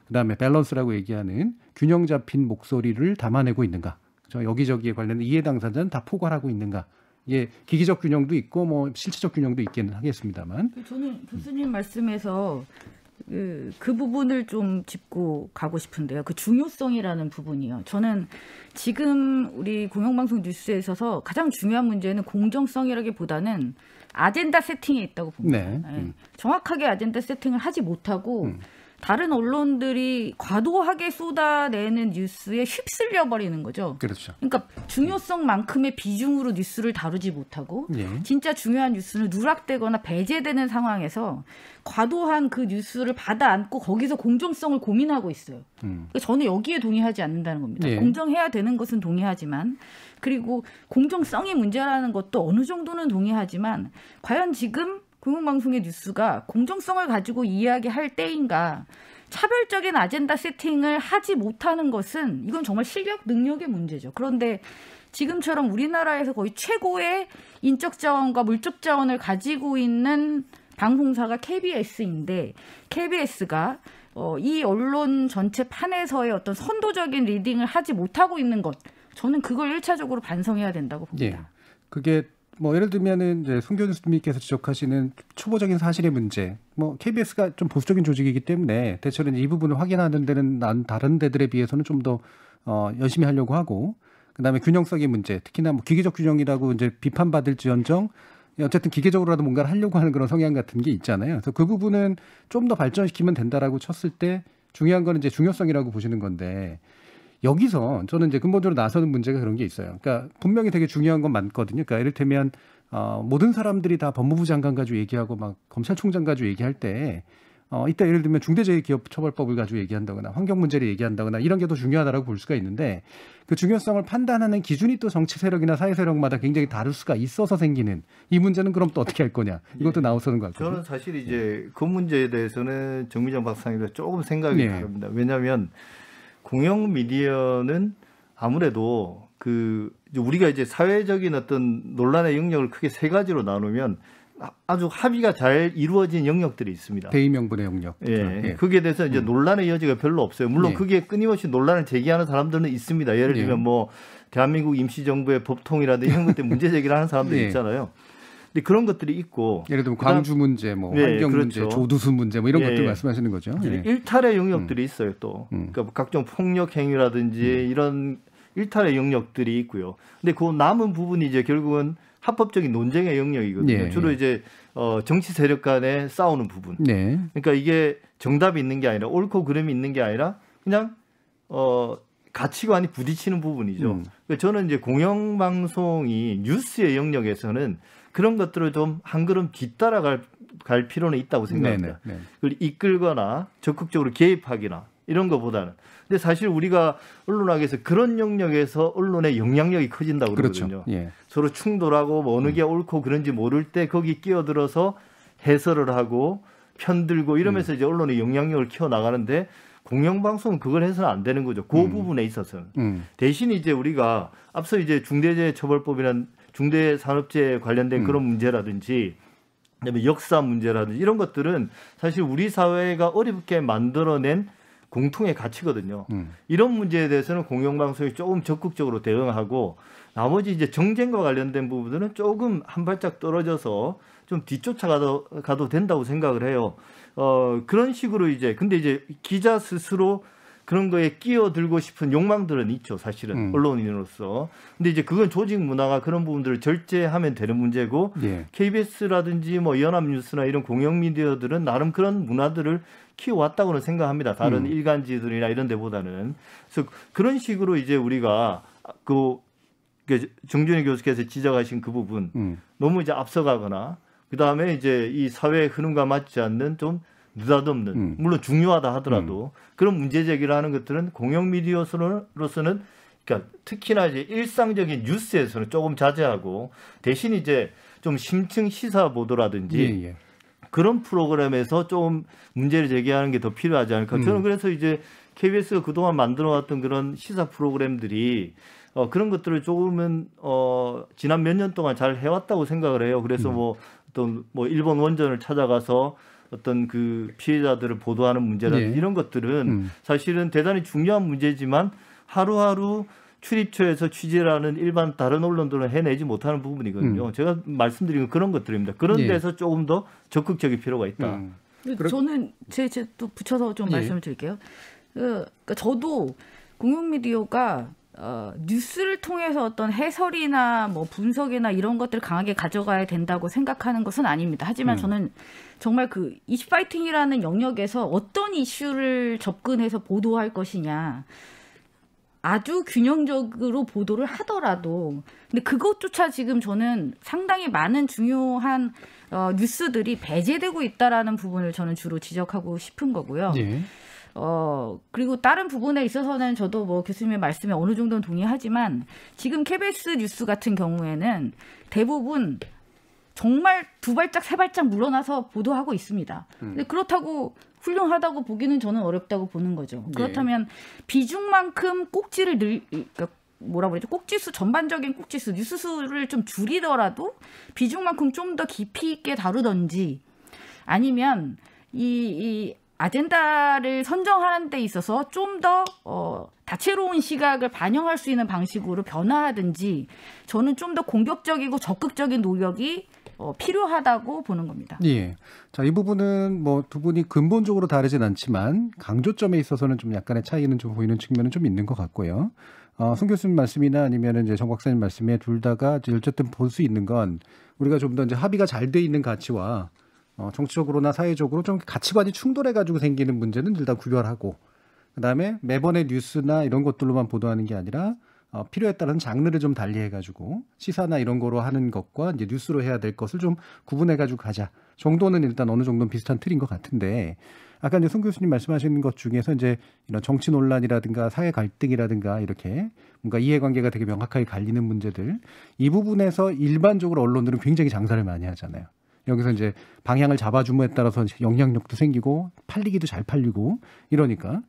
그다음에 밸런스라고 얘기하는 균형 잡힌 목소리를 담아내고 있는가, 저 여기저기에 관련된 이해 당사자는 다 포괄하고 있는가. 예, 기기적 균형도 있고 뭐 실체적 균형도 있기는 하겠습니다만. 저는 교수님 말씀에서 그 부분을 좀 짚고 가고 싶은데요. 그 중요성이라는 부분이요. 저는 지금 우리 공영방송 뉴스에 있어서 가장 중요한 문제는 공정성이라기보다는 아젠다 세팅에 있다고 봅니다. 네. 정확하게 아젠다 세팅을 하지 못하고 다른 언론들이 과도하게 쏟아내는 뉴스에 휩쓸려 버리는 거죠. 그렇죠. 그러니까 중요성만큼의 비중으로 뉴스를 다루지 못하고 예. 진짜 중요한 뉴스는 누락되거나 배제되는 상황에서 과도한 그 뉴스를 받아 안고 거기서 공정성을 고민하고 있어요. 그러니까 저는 여기에 동의하지 않는다는 겁니다. 예. 공정해야 되는 것은 동의하지만 그리고 공정성이 문제라는 것도 어느 정도는 동의하지만 과연 지금 공영방송의 뉴스가 공정성을 가지고 이야기할 때인가, 차별적인 아젠다 세팅을 하지 못하는 것은 이건 정말 실력, 능력의 문제죠. 그런데 지금처럼 우리나라에서 거의 최고의 인적 자원과 물적 자원을 가지고 있는 방송사가 KBS인데 KBS가 이 언론 전체 판에서의 어떤 선도적인 리딩을 하지 못하고 있는 것, 저는 그걸 1차적으로 반성해야 된다고 봅니다. 예. 그게 뭐 예를 들면은 이제 송 교수님께서 지적하시는 초보적인 사실의 문제. 뭐 KBS가 좀 보수적인 조직이기 때문에 대체로 이 부분을 확인하는 데는 다른 데들에 비해서는 좀 더 열심히 하려고 하고, 그다음에 균형성의 문제. 특히나 뭐 기계적 균형이라고 이제 비판받을지언정 어쨌든 기계적으로라도 뭔가를 하려고 하는 그런 성향 같은 게 있잖아요. 그래서 그 부분은 좀 더 발전시키면 된다라고 쳤을 때 중요한 건 이제 중요성이라고 보시는 건데. 여기서 저는 이제 근본적으로 나서는 문제가 그런 게 있어요. 그러니까 분명히 되게 중요한 건 많거든요. 그러니까 이를테면 모든 사람들이 다 법무부 장관 가지고 얘기하고 막 검찰총장 가지고 얘기할 때 이따 예를 들면 중대재해기업처벌법을 가지고 얘기한다거나 환경 문제를 얘기한다거나 이런 게 더 중요하다라고 볼 수가 있는데 그 중요성을 판단하는 기준이 또 정치 세력이나 사회 세력마다 굉장히 다를 수가 있어서 생기는 이 문제는 그럼 또 어떻게 할 거냐 이것도 나오서는 것 같거든요. 저는 사실 이제 그 문제에 대해서는 정미정 박사님과 조금 생각이 네. 다릅니다. 왜냐하면 공영 미디어는 아무래도 우리가 이제 사회적인 어떤 논란의 영역을 크게 세 가지로 나누면 아주 합의가 잘 이루어진 영역들이 있습니다. 대의명분의 영역. 예, 예. 거기에 대해서 이제 논란의 여지가 별로 없어요. 물론 예. 그게 끊임없이 논란을 제기하는 사람들은 있습니다. 예를 들면 예. 뭐 대한민국 임시정부의 법통이라든지 이런 것들 문제 제기를 하는 사람들 예. 있잖아요. 근데 그런 것들이 있고 예를 들면 광주 문제, 뭐 환경 문제, 그렇죠. 조두순 문제, 뭐 이런 예. 것들 말씀하시는 거죠. 예. 일탈의 영역들이 있어요. 또 그러니까 각종 폭력 행위라든지 이런 일탈의 영역들이 있고요. 근데 그 남은 부분이 이제 결국은 합법적인 논쟁의 영역이거든요. 예. 주로 이제 정치 세력 간에 싸우는 부분. 네. 그러니까 이게 정답이 있는 게 아니라 옳고 그름이 있는 게 아니라 그냥 가치관이 부딪히는 부분이죠. 그러니까 저는 이제 공영방송이 뉴스의 영역에서는 그런 것들을 좀 한 걸음 뒤따라갈 필요는 있다고 생각합니다. 네네. 네. 그걸 이끌거나 적극적으로 개입하기나 이런 것보다는. 근데 사실 우리가 언론학에서 그런 영역에서 언론의 영향력이 커진다고 그러거든요. 그렇죠. 예. 서로 충돌하고 뭐 어느 게 옳고 그런지 모를 때 거기 끼어들어서 해설을 하고 편들고 이러면서 이제 언론의 영향력을 키워나가는데 공영방송은 그걸 해서는 안 되는 거죠. 그 부분에 있어서는. 대신 이제 우리가 앞서 이제 중대재해처벌법이란 중대산업재해 관련된 그런 문제라든지 그다음에 역사 문제라든지 이런 것들은 사실 우리 사회가 어렵게 만들어낸 공통의 가치거든요. 이런 문제에 대해서는 공영방송이 조금 적극적으로 대응하고 나머지 이제 정쟁과 관련된 부분들은 조금 한 발짝 떨어져서 좀 뒤쫓아가도 된다고 생각을 해요. 그런 식으로 이제 근데 이제 기자 스스로 그런 거에 끼어들고 싶은 욕망들은 있죠, 사실은 언론인으로서. 근데 이제 그건 조직 문화가 그런 부분들을 절제하면 되는 문제고 예. KBS라든지 뭐 연합뉴스나 이런 공영 미디어들은 나름 그런 문화들을 키워왔다고는 생각합니다. 다른 일간지들이나 이런 데보다는. 그래서 그런 식으로 이제 우리가 정준희 교수께서 지적하신 그 부분 너무 이제 앞서가거나 그다음에 이제 이 사회의 흐름과 맞지 않는 좀 느닷없는 물론 중요하다 하더라도 그런 문제 제기를 하는 것들은 공영 미디어로서는 그러니까 특히나 이제 일상적인 뉴스에서는 조금 자제하고 대신 이제 좀 심층 시사 보도라든지 그런 프로그램에서 좀 문제를 제기하는 게 더 필요하지 않을까. 저는 그래서 이제 KBS가 그동안 만들어왔던 그런 시사 프로그램들이 그런 것들을 조금은 지난 몇 년 동안 잘 해왔다고 생각을 해요. 그래서 뭐 어떤 뭐 일본 원전을 찾아가서 어떤 그 피해자들을 보도하는 문제라든지 이런 것들은 사실은 대단히 중요한 문제지만 하루하루 출입처에서 취재를 하는 일반 다른 언론들은 해내지 못하는 부분이거든요. 제가 말씀드린 건 그런 것들입니다. 그런 데서 조금 더 적극적일 필요가 있다. 저는 제 또 붙여서 좀 말씀을 드릴게요. 그러니까 저도 공영 미디어가 뉴스를 통해서 어떤 해설이나 뭐 분석이나 이런 것들을 강하게 가져가야 된다고 생각하는 것은 아닙니다. 하지만 저는 정말 그 이슈파이팅이라는 영역에서 어떤 이슈를 접근해서 보도할 것이냐. 아주 균형적으로 보도를 하더라도 근데 그것조차 지금 저는 상당히 많은 중요한 뉴스들이 배제되고 있다라는 부분을 저는 주로 지적하고 싶은 거고요. 예. 그리고 다른 부분에 있어서는 저도 뭐 교수님의 말씀에 어느 정도는 동의하지만 지금 KBS 뉴스 같은 경우에는 대부분 정말 두 발짝 세 발짝 물러나서 보도하고 있습니다. 근데 그렇다고 훌륭하다고 보기는 저는 어렵다고 보는 거죠. 그렇다면 비중만큼 꼭지를 그러니까 뭐라 그러죠? 꼭지수 전반적인 꼭지수 뉴스수를 좀 줄이더라도 비중만큼 좀 더 깊이 있게 다루던지 아니면 이 아젠다를 선정하는 데 있어서 좀 더 다채로운 시각을 반영할 수 있는 방식으로 변화하든지 저는 좀 더 공격적이고 적극적인 노력이 필요하다고 보는 겁니다. 예. 자, 이 부분은 뭐 두 분이 근본적으로 다르진 않지만 강조점에 있어서는 좀 약간의 차이는 좀 보이는 측면은 좀 있는 것 같고요. 손 교수님 말씀이나 아니면 이제 정 박사님 말씀에 둘 다가 어쨌든 볼 수 있는 건 우리가 좀 더 이제 합의가 잘 돼 있는 가치와 정치적으로나 사회적으로 좀 가치관이 충돌해가지고 생기는 문제는 일단 구별하고 그다음에 매번의 뉴스나 이런 것들로만 보도하는 게 아니라 필요에 따른 장르를 좀 달리해가지고 시사나 이런 거로 하는 것과 이제 뉴스로 해야 될 것을 좀 구분해가지고 가자 정도는 일단 어느 정도는 비슷한 틀인 것 같은데 아까 이제 송 교수님 말씀하시는 것 중에서 이제 이런 정치 논란이라든가 사회 갈등이라든가 이렇게 뭔가 이해관계가 되게 명확하게 갈리는 문제들 이 부분에서 일반적으로 언론들은 굉장히 장사를 많이 하잖아요. 여기서 이제 방향을 잡아줌에 따라서 영향력도 생기고 팔리기도 잘 팔리고 이러니까.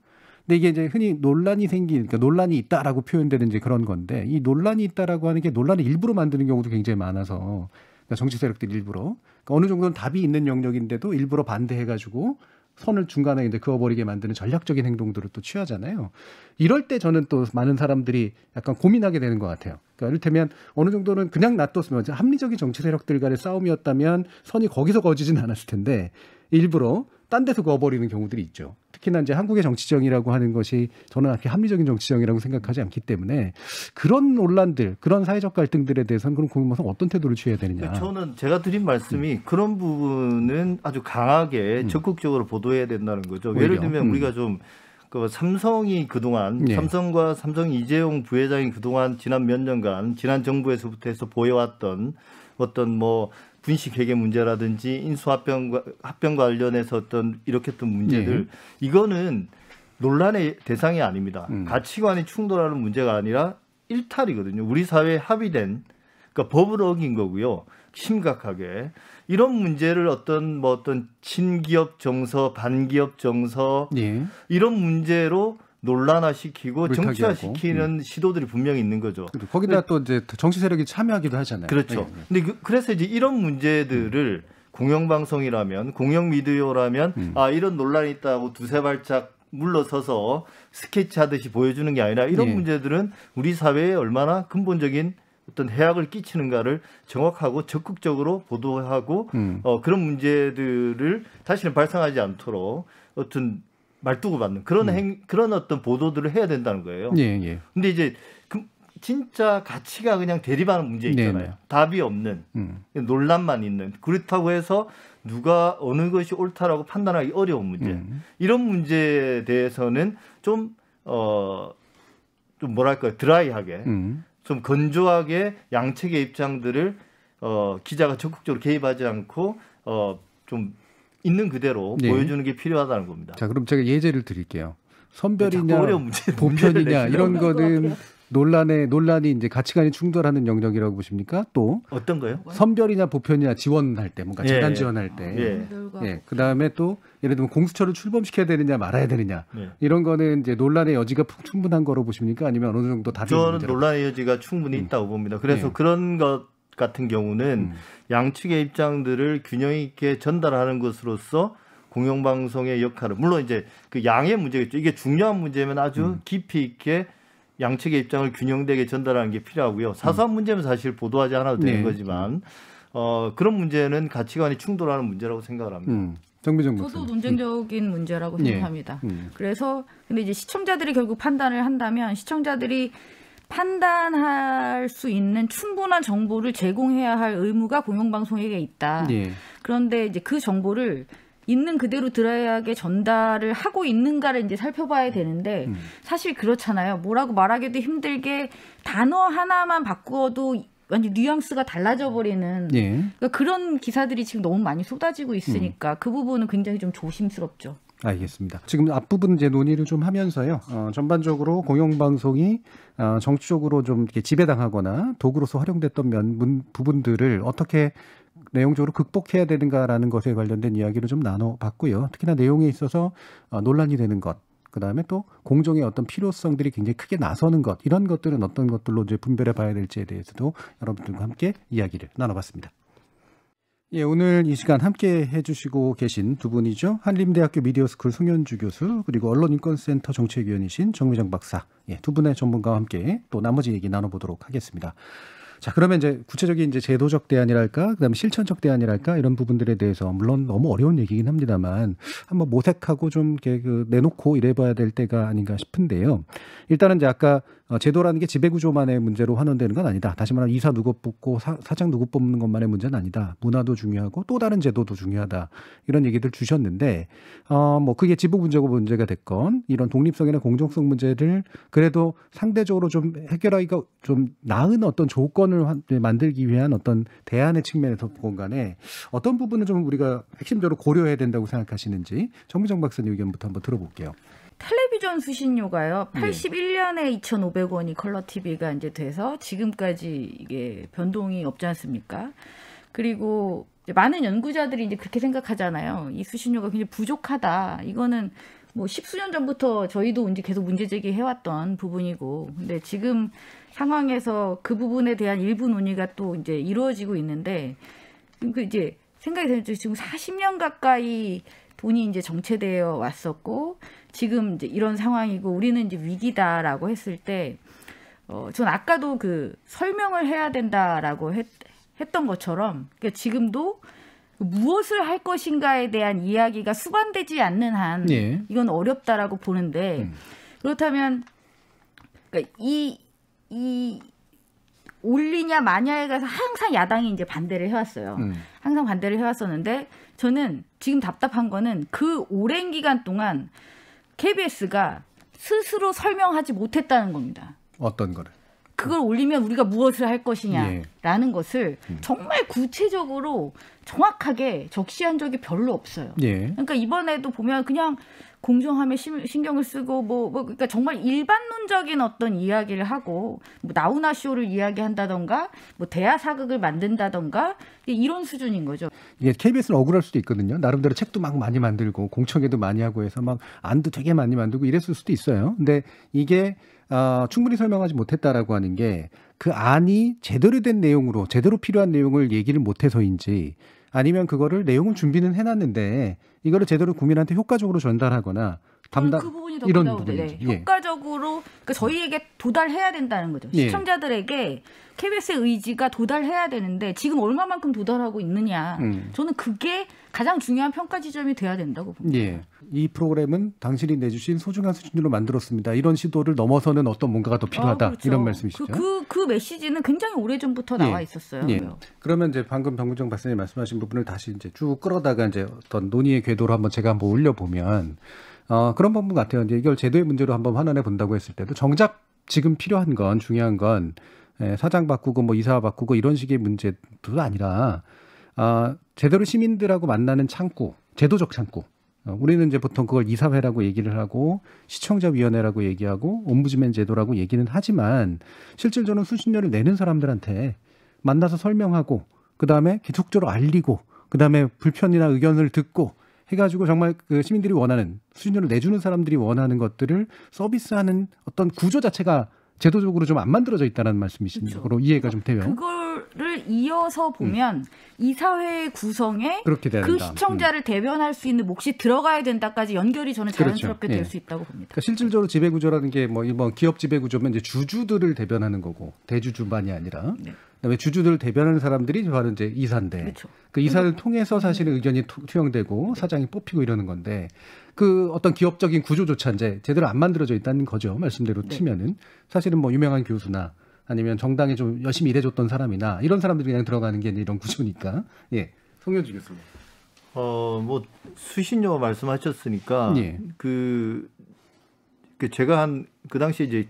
근데 이게 이제 흔히 논란이 그러니까 논란이 있다라고 표현되는 이제 그런 건데 이 논란이 있다라고 하는 게 논란을 일부러 만드는 경우도 굉장히 많아서 그러니까 정치 세력들 일부러 그러니까 어느 정도는 답이 있는 영역인데도 일부러 반대해가지고 선을 중간에 이제 그어버리게 만드는 전략적인 행동들을 또 취하잖아요. 이럴 때 저는 또 많은 사람들이 약간 고민하게 되는 것 같아요. 그러니까 이를테면 어느 정도는 그냥 놔뒀으면 합리적인 정치 세력들 간의 싸움이었다면 선이 거기서 거지진 않았을 텐데 일부러 딴 데서 그어버리는 경우들이 있죠. 특히나 이제 한국의 정치정이라고 하는 것이 저는 그렇게 합리적인 정치정이라고 생각하지 않기 때문에 그런 논란들, 그런 사회적 갈등들에 대해서는 그럼 국민으로서 어떤 태도를 취해야 되느냐. 저는 제가 드린 말씀이 그런 부분은 아주 강하게 적극적으로 보도해야 된다는 거죠. 오히려. 예를 들면 우리가 좀 그 삼성이 그동안 삼성과 삼성 이재용 부회장이 그동안 지난 몇 년간 지난 정부에서부터 해서 보여왔던 어떤 뭐 분식회계 문제라든지 인수합병 관련해서 어떤 일으켰던 문제들 이거는 논란의 대상이 아닙니다. 가치관이 충돌하는 문제가 아니라 일탈이거든요. 우리 사회에 합의된 그러니까 법을 어긴 거고요. 심각하게 이런 문제를 어떤 친기업 정서, 반기업 정서 이런 문제로 논란화시키고 정치화시키는 시도들이 분명히 있는 거죠. 거기다 또 이제 정치 세력이 참여하기도 하잖아요. 그렇죠. 근데 그래서 이제 이런 문제들을 공영방송이라면, 공영 미디어라면 이런 논란이 있다고 두세 발짝 물러서서 스케치하듯이 보여주는 게 아니라 이런 문제들은 우리 사회에 얼마나 근본적인 어떤 해악을 끼치는가를 정확하고 적극적으로 보도하고 그런 문제들을 다시는 발생하지 않도록 어떤 말두고 받는 그런 어떤 보도들을 해야 된다는 거예요. 예, 예. 근데 이제 진짜 가치가 그냥 대립하는 문제 있잖아요. 네네. 답이 없는 논란만 있는 그렇다고 해서 누가 어느 것이 옳다라고 판단하기 어려운 문제. 이런 문제에 대해서는 좀 뭐랄까요 드라이하게 좀 건조하게 양측의 입장들을 기자가 적극적으로 개입하지 않고 좀 있는 그대로 네. 보여주는 게 필요하다는 겁니다. 자, 그럼 제가 예제를 드릴게요. 선별이냐, 자꾸 어려운 문제를 보편이냐 이런 내시려고. 거는 논란이 이제 가치관이 충돌하는 영역이라고 보십니까? 또 어떤 거요? 선별이냐 보편이냐 지원할 때, 뭔가 예. 재단 지원할 때, 예. 예, 그 다음에 또 예를 들면 공수처를 출범시켜야 되느냐 말아야 되느냐 네. 이런 거는 이제 논란의 여지가 충분한 거로 보십니까? 아니면 어느 정도 답이 있는 저는 문제라고? 논란의 여지가 충분히 있다고 봅니다. 그래서 네. 그런 것 같은 경우는 양측의 입장들을 균형 있게 전달하는 것으로서 공영방송의 역할을 물론 이제 그 양의 문제겠죠. 이게 중요한 문제면 아주 깊이 있게 양측의 입장을 균형되게 전달하는 게 필요하고요. 사소한 문제면 사실 보도하지 않아도 되는 네. 거지만 그런 문제는 가치관이 충돌하는 문제라고 생각을 합니다. 정비정 저도 목사님. 논쟁적인 문제라고 예. 생각합니다. 그래서 근데 이제 시청자들이 결국 판단을 한다면 시청자들이 판단할 수 있는 충분한 정보를 제공해야 할 의무가 공영방송에게 있다. 예. 그런데 이제 그 정보를 있는 그대로 드라이하게 전달을 하고 있는가를 이제 살펴봐야 되는데 사실 그렇잖아요. 뭐라고 말하기도 힘들게 단어 하나만 바꾸어도 완전 뉘앙스가 달라져 버리는 예. 그러니까 그런 기사들이 지금 너무 많이 쏟아지고 있으니까 그 부분은 굉장히 좀 조심스럽죠. 알겠습니다. 지금 앞부분 이제 논의를 좀 하면서요. 전반적으로 공영방송이 정치적으로 좀 이렇게 지배당하거나 도구로서 활용됐던 부분들을 어떻게 내용적으로 극복해야 되는가라는 것에 관련된 이야기를 좀 나눠봤고요. 특히나 내용에 있어서 논란이 되는 것, 그다음에 또 공정의 어떤 필요성들이 굉장히 크게 나서는 것, 이런 것들은 어떤 것들로 이제 분별해 봐야 될지에 대해서도 여러분들과 함께 이야기를 나눠봤습니다. 예, 오늘 이 시간 함께 해주시고 계신 두 분이죠. 한림대학교 미디어스쿨 송현주 교수, 그리고 언론인권센터 정책위원이신 정미정 박사. 예, 두 분의 전문가와 함께 또 나머지 얘기 나눠보도록 하겠습니다. 자, 그러면 이제 구체적인 이제 제도적 대안이랄까, 그다음에 실천적 대안이랄까 이런 부분들에 대해서 물론 너무 어려운 얘기긴 합니다만 한번 모색하고 좀 이렇게 내놓고 이래봐야 될 때가 아닌가 싶은데요. 일단은 이제 아까 제도라는 게 지배구조만의 문제로 환원되는 건 아니다. 다시 말하면 이사 누구 뽑고 사장 누구 뽑는 것만의 문제는 아니다. 문화도 중요하고 또 다른 제도도 중요하다. 이런 얘기들 주셨는데 뭐 그게 지부 문제가 됐건 이런 독립성이나 공정성 문제를 그래도 상대적으로 좀 해결하기가 좀 나은 어떤 조건을 만들기 위한 어떤 대안의 측면에서 공간에 어떤 부분을 좀 우리가 핵심적으로 고려해야 된다고 생각하시는지 정미정 박사님 의견부터 한번 들어볼게요. 텔레비전 수신료가요. 81년에 2,500원이 컬러 TV가 이제 돼서 지금까지 이게 변동이 없지 않습니까? 그리고 이제 많은 연구자들이 이제 그렇게 생각하잖아요. 이 수신료가 굉장히 부족하다. 이거는 뭐 10수년 전부터 저희도 이제 계속 문제 제기해왔던 부분이고, 근데 지금 상황에서 그 부분에 대한 일부 논의가 또 이제 이루어지고 있는데, 그 이제 생각이 드는 지금 40년 가까이 돈이 이제 정체되어 왔었고, 지금 이제 이런 상황이고, 우리는 이제 위기다라고 했을 때, 전 아까도 그 설명을 해야 된다라고 했던 것처럼, 그러니까 지금도 무엇을 할 것인가에 대한 이야기가 수반되지 않는 한, 예. 이건 어렵다라고 보는데, 그렇다면, 그러니까 이 올리냐 마냐에 가서 항상 야당이 이제 반대를 해왔어요. 항상 반대를 해왔었는데 저는 지금 답답한 거는 그 오랜 기간 동안 KBS가 스스로 설명하지 못했다는 겁니다. 어떤 거를? 그걸 올리면 우리가 무엇을 할 것이냐라는 것을 정말 구체적으로 정확하게 적시한 적이 별로 없어요. 예. 그러니까 이번에도 보면 그냥 공정함에 신경을 쓰고 그러니까 정말 일반론적인 어떤 이야기를 하고 뭐 나우나 쇼를 이야기한다던가 뭐 대하 사극을 만든다던가 이런 수준인 거죠. 이게 KBS는 억울할 수도 있거든요. 나름대로 책도 막 많이 만들고 공청회도 많이 하고 해서 막 안도 되게 많이 만들고 이랬을 수도 있어요. 근데 이게 충분히 설명하지 못했다라고 하는 게 그 안이 제대로 된 내용으로 제대로 필요한 내용을 얘기를 못해서인지 아니면 그거를 내용은 준비는 해놨는데 이거를 제대로 국민한테 효과적으로 전달하거나 담당 그 부분이 더 이런 크다고 부분이지. 네. 효과적으로 그러니까 저희에게 도달해야 된다는 거죠. 예. 시청자들에게 KBS의 의지가 도달해야 되는데 지금 얼마만큼 도달하고 있느냐. 저는 그게 가장 중요한 평가 지점이 돼야 된다고 봅니다. 예. 이 프로그램은 당신이 내주신 소중한 수준으로 만들었습니다. 이런 시도를 넘어서는 어떤 뭔가가 더 필요하다. 그렇죠. 이런 말씀이시죠. 그 메시지는 굉장히 오래전부터 나와 있었어요. 예. 그러면 이제 방금 정근정 박사님 말씀하신 부분을 다시 이제 쭉 끌어다가 이제 어떤 논의의 궤도로 한번 제가 한번 올려보면 그런 부분 같아요. 이제 이걸 제도의 문제로 한번 환원해 본다고 했을 때도 정작 지금 필요한 건 중요한 건 사장 바꾸고 뭐 이사 바꾸고 이런 식의 문제도 아니라 제대로 시민들하고 만나는 창구, 제도적 창구. 우리는 이제 보통 그걸 이사회라고 얘기를 하고 시청자위원회라고 얘기하고 옴부즈맨 제도라고 얘기는 하지만 실질적으로 수신료를 내는 사람들한테 만나서 설명하고 그다음에 계속적으로 알리고 그다음에 불편이나 의견을 듣고 해가지고 정말 그 시민들이 원하는 수신료를 내주는 사람들이 원하는 것들을 서비스하는 어떤 구조 자체가 제도적으로 좀 안 만들어져 있다는 말씀이신 그렇죠. 거로 이해가 좀 돼요. 그거를 이어서 보면 이사회 구성에 그렇게 돼야 그 된다. 시청자를 대변할 수 있는 몫이 들어가야 된다까지 연결이 저는 자연스럽게 그렇죠. 될 수 있다고 봅니다. 그러니까 실질적으로 지배구조라는 게 뭐 기업 지배구조면 이제 주주들을 대변하는 거고 대주주만이 아니라 그다음에 주주들을 대변하는 사람들이 바로 이제 이사인데 그렇죠. 그 이사를 통해서 사실은 의견이 투영되고 사장이 뽑히고 이러는 건데 그 어떤 기업적인 구조조차 이제 제대로 안 만들어져 있다는 거죠. 말씀대로 치면은 사실은 뭐 유명한 교수나 아니면 정당에 좀 열심히 일해줬던 사람이나 이런 사람들이 그냥 들어가는 게 이런 구조니까. 예, 송영주 교수님. 뭐 수신료 말씀하셨으니까 예. 그 제가 그 당시에 이제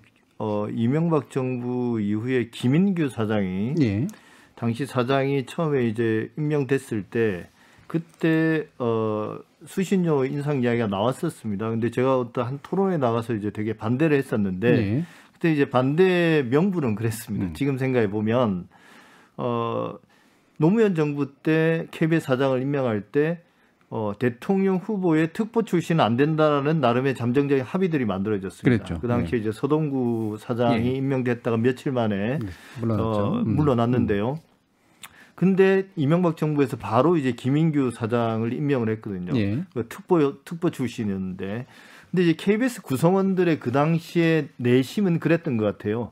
이명박 정부 이후에 김인규 사장이 예. 당시 사장이 처음에 이제 임명됐을 때 그때 수신료 인상 이야기가 나왔었습니다. 근데 제가 어떤 한 토론에 나가서 이제 되게 반대를 했었는데 예. 그때 이제 반대 명분은 그랬습니다. 지금 생각해 보면 노무현 정부 때 KBS 사장을 임명할 때 대통령 후보의 특보 출신은 안 된다라는 나름의 잠정적인 합의들이 만들어졌습니다. 그랬죠. 그 당시에 이제 서동구 사장이 임명됐다가 며칠 만에 물러났는데요. 근데 이명박 정부에서 바로 이제 김인규 사장을 임명을 했거든요. 예. 그 특보 출신이었는데, 근데 이제 KBS 구성원들의 그 당시에 내심은 그랬던 것 같아요.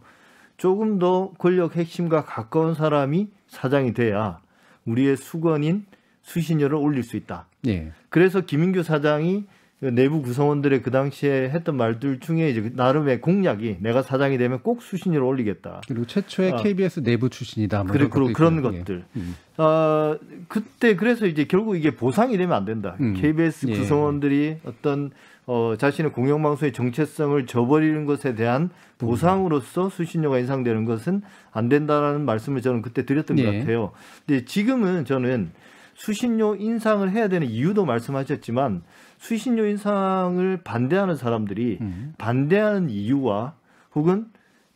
조금 더 권력 핵심과 가까운 사람이 사장이 돼야 우리의 수건인 수신료를 올릴 수 있다. 예. 그래서 김인규 사장이 내부 구성원들의 그 당시에 했던 말들 중에 이제 나름의 공약이 내가 사장이 되면 꼭 수신료를 올리겠다. 그리고 최초의 KBS 내부 출신이다. 뭐 그런 것들. 그때 그래서 이제 결국 이게 보상이 되면 안 된다. KBS 구성원들이 어떤 자신의 공영방송의 정체성을 저버리는 것에 대한 보상으로서 수신료가 인상되는 것은 안 된다라는 말씀을 저는 그때 드렸던 것 같아요. 근데 지금은 저는 수신료 인상을 해야 되는 이유도 말씀하셨지만 수신료 인상을 반대하는 사람들이 반대하는 이유와 혹은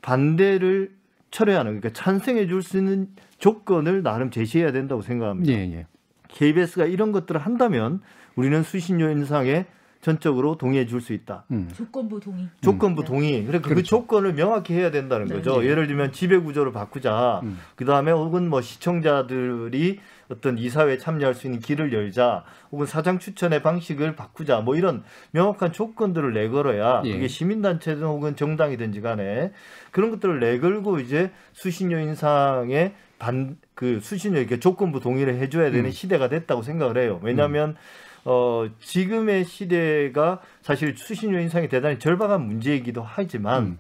반대를 철회하는 그러니까 찬성해 줄 수 있는 조건을 나름 제시해야 된다고 생각합니다. KBS가 이런 것들을 한다면 우리는 수신료 인상에 전적으로 동의해 줄 수 있다. 조건부 동의. 조건부 동의. 그러니까 그 조건을 명확히 해야 된다는 거죠. 예를 들면 지배 구조를 바꾸자. 그다음에 혹은 뭐 시청자들이 어떤 이사회에 참여할 수 있는 길을 열자. 혹은 사장 추천의 방식을 바꾸자. 뭐 이런 명확한 조건들을 내걸어야 그게 시민단체든 혹은 정당이든지 간에 그런 것들을 내걸고 이제 수신료 인상에 수신료 이렇게 조건부 동의를 해줘야 되는 시대가 됐다고 생각을 해요. 왜냐하면 지금의 시대가 사실 수신료 인상이 대단히 절박한 문제이기도 하지만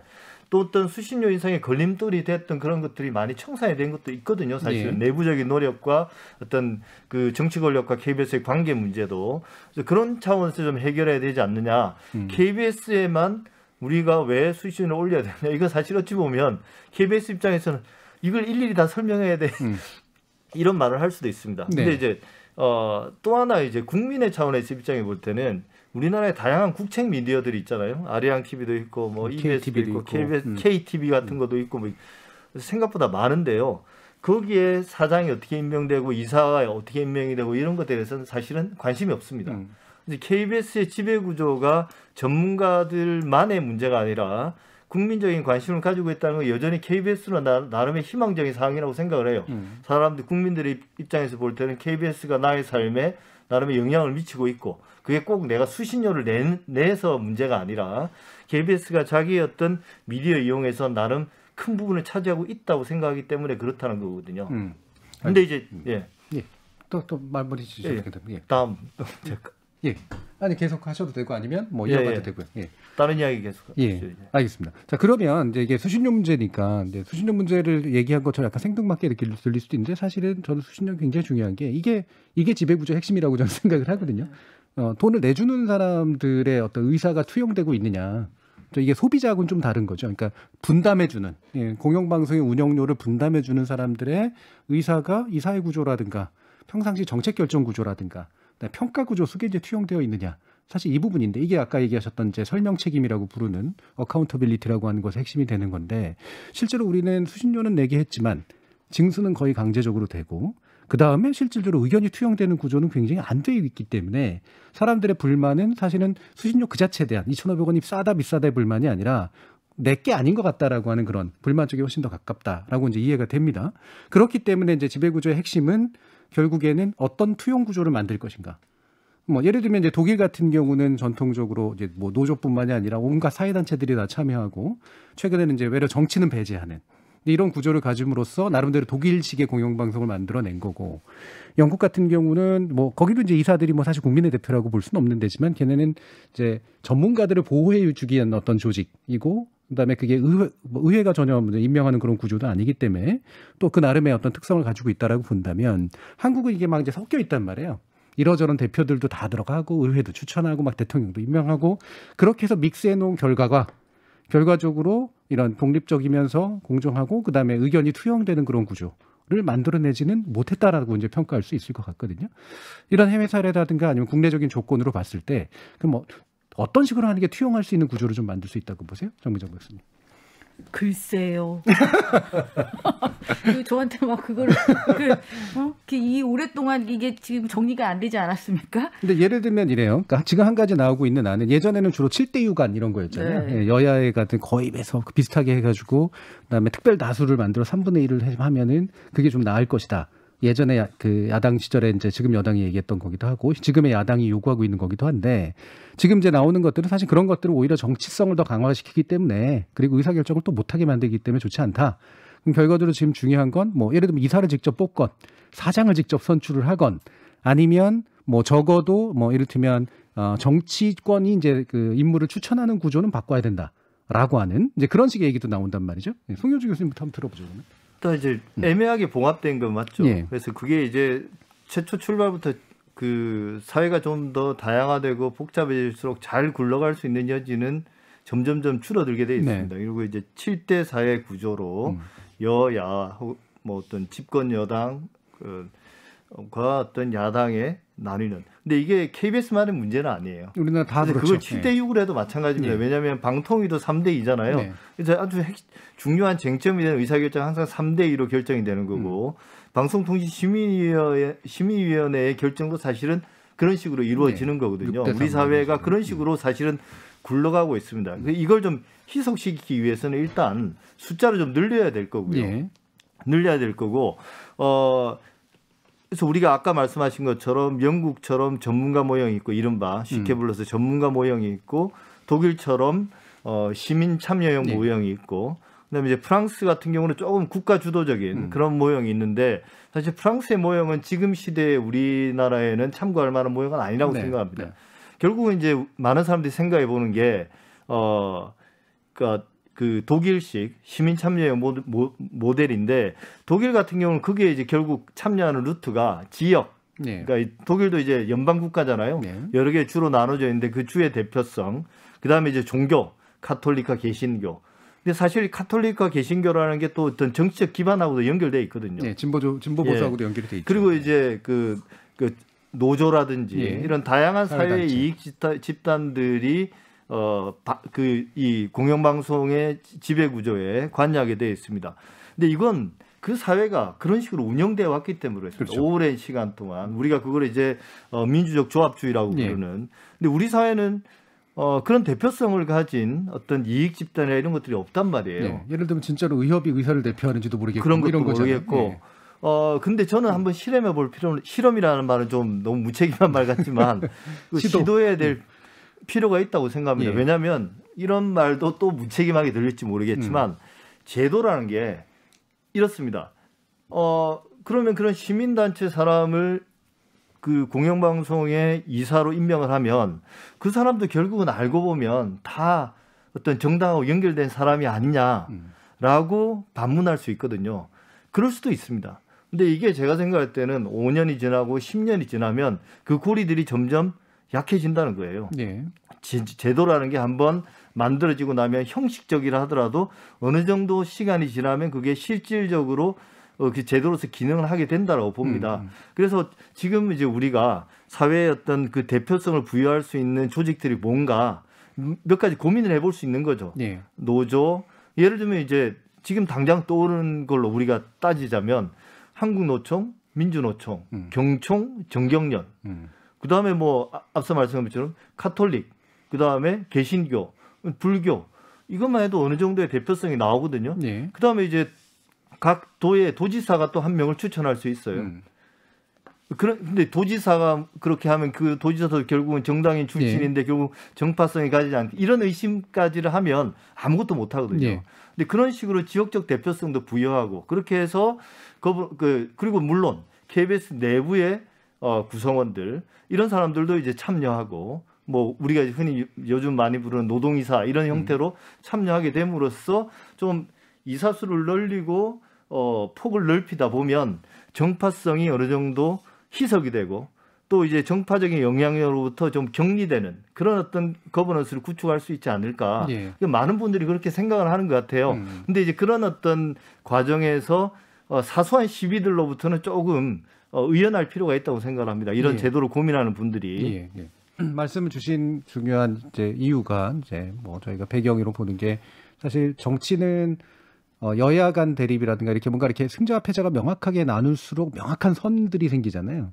또 어떤 수신료 인상에 걸림돌이 됐던 그런 것들이 많이 청산이 된 것도 있거든요. 사실은 내부적인 노력과 어떤 그 정치 권력과 KBS의 관계 문제도 그런 차원에서 좀 해결해야 되지 않느냐. KBS에만 우리가 왜 수신료를 올려야 되냐. 이건 사실 어찌 보면 KBS 입장에서는 이걸 일일이 다 설명해야 돼. 이런 말을 할 수도 있습니다. 근데 이제 또 하나 이제 국민의 차원에서 입장에 볼 때는 우리나라에 다양한 국책 미디어들이 있잖아요. 아리랑 TV도 있고 뭐 EBS도 있고 KTV 같은 것도 있고 뭐 생각보다 많은데요. 거기에 사장이 어떻게 임명되고 이사가 어떻게 임명이 되고 이런 것에 대해서는 사실은 관심이 없습니다. KBS의 지배 구조가 전문가들만의 문제가 아니라 국민적인 관심을 가지고 있다는 건 여전히 KBS는 나름의 희망적인 상황이라고 생각을 해요. 사람들 국민들의 입장에서 볼 때는 KBS가 나의 삶에 나름의 영향을 미치고 있고 그게 꼭 내가 수신료를 내서 문제가 아니라 KBS가 자기의 어떤 미디어 이용해서 나름 큰 부분을 차지하고 있다고 생각하기 때문에 그렇다는 거거든요. 근데 이제 예. 또 말머리 주셔도 예. 되겠다. 예. 다음 예. 아니 계속 하셔도 되고 아니면 뭐 예, 이어가도 예. 되고요. 예. 다른 이야기 계속 예, 하시죠, 이제. 알겠습니다. 자, 그러면 이제 이게 수신료 문제니까 이제 수신료 문제를 얘기한 것처럼 약간 생뚱맞게 들릴 수도 있는데 사실은 저는 수신료 굉장히 중요한 게 이게 지배구조 핵심이라고 저는 생각을 하거든요. 돈을 내주는 사람들의 어떤 의사가 투영되고 있느냐. 이게 소비자하고는 좀 다른 거죠. 그러니까 분담해주는 공영방송의 운영료를 분담해주는 사람들의 의사가 이 사회 구조라든가 평상시 정책 결정 구조라든가 평가 구조 속에 이제 투영되어 있느냐. 사실 이 부분인데 이게 아까 얘기하셨던 이제 설명 책임이라고 부르는 어카운터빌리티라고 하는 것의 핵심이 되는 건데 실제로 우리는 수신료는 내게 했지만 징수는 거의 강제적으로 되고 그 다음에 실질적으로 의견이 투영되는 구조는 굉장히 안 되어 있기 때문에 사람들의 불만은 사실은 수신료 그 자체에 대한 2,500원이 싸다 비싸다의 불만이 아니라 내게 아닌 것 같다라고 하는 그런 불만 쪽이 훨씬 더 가깝다라고 이제 이해가 됩니다. 그렇기 때문에 이제 지배구조의 핵심은 결국에는 어떤 투영 구조를 만들 것인가. 뭐 예를 들면 이제 독일 같은 경우는 전통적으로 이제 뭐 노조뿐만이 아니라 온갖 사회단체들이 다 참여하고 최근에는 이제 외려 정치는 배제하는 이런 구조를 가짐으로써 나름대로 독일식의 공영방송을 만들어낸 거고 영국 같은 경우는 뭐 거기도 이제 이사들이 뭐 사실 국민의 대표라고 볼 수는 없는 데지만 걔네는 이제 전문가들을 보호해 주기 위한 어떤 조직이고 그다음에 그게 의회가 전혀 임명하는 그런 구조도 아니기 때문에 또 그 나름의 어떤 특성을 가지고 있다라고 본다면 한국은 이게 막 이제 섞여 있단 말이에요. 이러저런 대표들도 다 들어가고 의회도 추천하고 막 대통령도 임명하고 그렇게 해서 믹스해 놓은 결과적으로 이런 독립적이면서 공정하고 그다음에 의견이 투영되는 그런 구조를 만들어내지는 못했다라고 이제 평가할 수 있을 것 같거든요. 이런 해외 사례라든가 아니면 국내적인 조건으로 봤을 때 그럼 뭐 어떤 식으로 하는 게 투영할 수 있는 구조를 좀 만들 수 있다고 보세요, 정미정 박사님? 글쎄요. 저한테 막 그거를 이 오랫동안 이게 지금 정리가 안 되지 않았습니까? 근데 예를 들면 이래요. 그러니까 지금 한 가지 나오고 있는 안은 예전에는 주로 7대 유관 이런 거였잖아요. 네. 예, 여야에 같은 거의 매서 비슷하게 해가지고 그다음에 특별 다수를 만들어 3분의 1을 하면은 그게 좀 나을 것이다. 예전에 그 야당 시절에 이제 지금 여당이 얘기했던 거기도 하고 지금의 야당이 요구하고 있는 거기도 한데 지금 이제 나오는 것들은 사실 그런 것들을 오히려 정치성을 더 강화시키기 때문에 그리고 의사결정을 또 못하게 만들기 때문에 좋지 않다. 그럼 결과적으로 지금 중요한 건 뭐 예를 들면 이사를 직접 뽑건 사장을 직접 선출을 하건 아니면 뭐 적어도 뭐 이를테면 정치권이 이제 그 인물을 추천하는 구조는 바꿔야 된다라고 하는 이제 그런 식의 얘기도 나온단 말이죠. 송효주 교수님부터 한번 들어보죠. 그러면. 또 이제 애매하게 봉합된 건 맞죠. 예. 그래서 그게 이제 최초 출발부터 그 사회가 좀 더 다양화되고 복잡해질수록 잘 굴러갈 수 있는 여지는 점점점 줄어들게 돼 있습니다. 네. 그리고 이제 7대 사회 구조로 여야 뭐 어떤 집권 여당 과 어떤 야당에 나뉘는. 근데 이게 KBS만의 문제는 아니에요. 우리나라 다 그래서 그렇죠. 그걸 7대 6을 해도 마찬가지입니다. 네. 왜냐하면 방통위도 3대 2잖아요. 네. 그래서 아주 중요한 쟁점이 되는 의사결정 항상 3대 2로 결정이 되는 거고 방송통신심의위원회의 결정도 사실은 그런 식으로 이루어지는 거거든요. 6대3 우리 사회가 그런 식으로 사실은 굴러가고 있습니다. 이걸 좀 희석시키기 위해서는 일단 숫자를 좀 늘려야 될 거고요. 예. 늘려야 될 거고 그래서 우리가 아까 말씀하신 것처럼 영국처럼 전문가 모형이 있고 이른바 쉽게 불러서 전문가 모형이 있고 독일처럼 시민 참여형 네. 모형이 있고 그다음에 이제 프랑스 같은 경우는 조금 국가 주도적인 그런 모형이 있는데 사실 프랑스의 모형은 지금 시대에 우리나라에는 참고할 만한 모형은 아니라고 네. 생각합니다. 네. 결국은 이제 많은 사람들이 생각해 보는 게 그러니까 그 독일식 시민 참여형 모델인데 독일 같은 경우는 그게 이제 결국 참여하는 루트가 지역. 네. 그러니까 독일도 이제 연방 국가잖아요. 네. 여러 개 주로 나눠져 있는데 그 주의 대표성. 그다음에 이제 종교, 카톨릭과 개신교. 근데 사실 카톨릭과 개신교라는 게 또 어떤 정치적 기반하고도 연결돼 있거든요. 네, 진보 보수하고도 연결이 돼 있죠. 그리고 이제 그 노조라든지 예. 이런 다양한 사회 사회단체. 이익 집단들이 이 공영방송의 지배 구조에 관여하게 되어 있습니다. 근데 이건 그 사회가 그런 식으로 운영되어 왔기 때문에 그렇습니다. 그렇죠. 오랜 시간 동안 우리가 그걸 이제 민주적 조합주의라고 예. 부르는. 근데 우리 사회는 그런 대표성을 가진 어떤 이익 집단이나 이런 것들이 없단 말이에요. 네. 예를 들면 진짜로 의협이 의사를 대표하는지도 모르겠고 그런 뭐 것도 이런 거잖아요. 모르겠고 네. 근데 저는 한번 실험해 볼 실험이라는 말은 좀 너무 무책임한 말 같지만 시도해야 될 필요가 있다고 생각합니다. 예. 왜냐하면 이런 말도 또 무책임하게 들릴지 모르겠지만 제도라는 게 이렇습니다. 그러면 그런 시민단체 사람을 그 공영방송의 이사로 임명을 하면 그 사람도 결국은 알고 보면 다 어떤 정당하고 연결된 사람이 아니냐라고 반문할 수 있거든요. 그럴 수도 있습니다. 근데 이게 제가 생각할 때는 5년이 지나고 10년이 지나면 그 고리들이 점점 약해진다는 거예요. 네. 제도라는 게 한번 만들어지고 나면 형식적이라 하더라도 어느 정도 시간이 지나면 그게 실질적으로 그 제도로서 기능을 하게 된다라고 봅니다. 그래서 지금 이제 우리가 사회의 어떤 그 대표성을 부여할 수 있는 조직들이 뭔가 몇 가지 고민을 해볼 수 있는 거죠. 네. 노조, 예를 들면 이제 지금 당장 떠오르는 걸로 우리가 따지자면 한국노총, 민주노총, 경총, 정경련, 그 다음에 뭐 앞서 말씀한 것처럼 카톨릭, 그 다음에 개신교, 불교, 이것만 해도 어느 정도의 대표성이 나오거든요. 네. 그 다음에 이제 각 도의 도지사가 또 한 명을 추천할 수 있어요. 근데 도지사가 그렇게 하면 그 도지사도 결국은 정당인 출신인데 결국 정파성이 가지지 않게 이런 의심까지를 하면 아무것도 못 하거든요. 예. 근데 그런 식으로 지역적 대표성도 부여하고 그렇게 해서 그리고 물론 KBS 내부의 구성원들 이런 사람들도 이제 참여하고 뭐 우리가 흔히 요즘 많이 부르는 노동이사 이런 형태로 참여하게 됨으로써 좀 이사수를 늘리고 폭을 넓히다 보면 정파성이 어느 정도 희석이 되고 또 이제 정파적인 영향으로부터 좀 격리되는 그런 어떤 거버넌스를 구축할 수 있지 않을까. 예. 많은 분들이 그렇게 생각을 하는 것 같아요. 근데 이제 그런 어떤 과정에서 사소한 시비들로부터는 조금 의연할 필요가 있다고 생각을 합니다. 이런 예. 제도를 고민하는 분들이. 예, 예. 말씀을 주신 중요한 이제 이유가 이제 뭐 저희가 배경으로 보는 게 사실 정치는 여야 간 대립이라든가 이렇게 뭔가 이렇게 승자와 패자가 명확하게 나눌수록 명확한 선들이 생기잖아요.